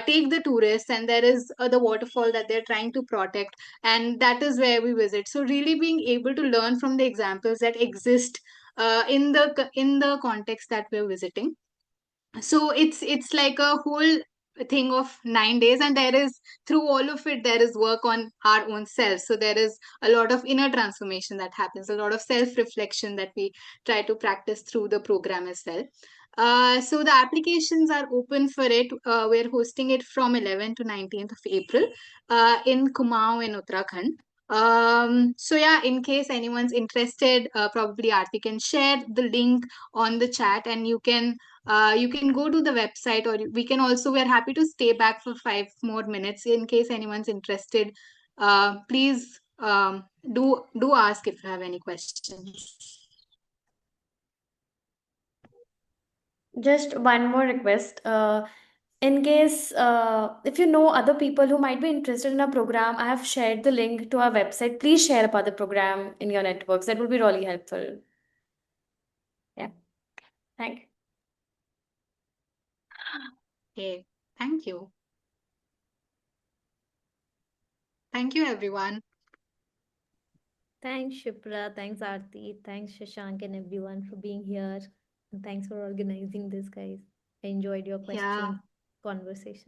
take the tourists, and there is the waterfall that they're trying to protect, and that is where we visit. So really being able to learn from the examples that exist in the context that we're visiting. So it's like a whole thing of 9 days, and there is, through all of it, there is work on our own self. So there is a lot of inner transformation that happens, a lot of self reflection that we try to practice through the program as well. So the applications are open for it. We're hosting it from 11th to 19th of April in Kumaon in Uttarakhand. So yeah, in case anyone's interested, probably Aarti can share the link on the chat, and you can go to the website, or we can also, we're happy to stay back for 5 more minutes in case anyone's interested. Please do ask if you have any questions. Just one more request. In case if you know other people who might be interested in a program, I have shared the link to our website. Please share about the program in your networks. That would be really helpful. Yeah. Thank you. Okay, thank you. Thank you, everyone. Thanks, Shipra. Thanks, Aarti. Thanks, Shashank, and everyone for being here. And thanks for organizing this, guys. I enjoyed your Yeah. questions, conversation.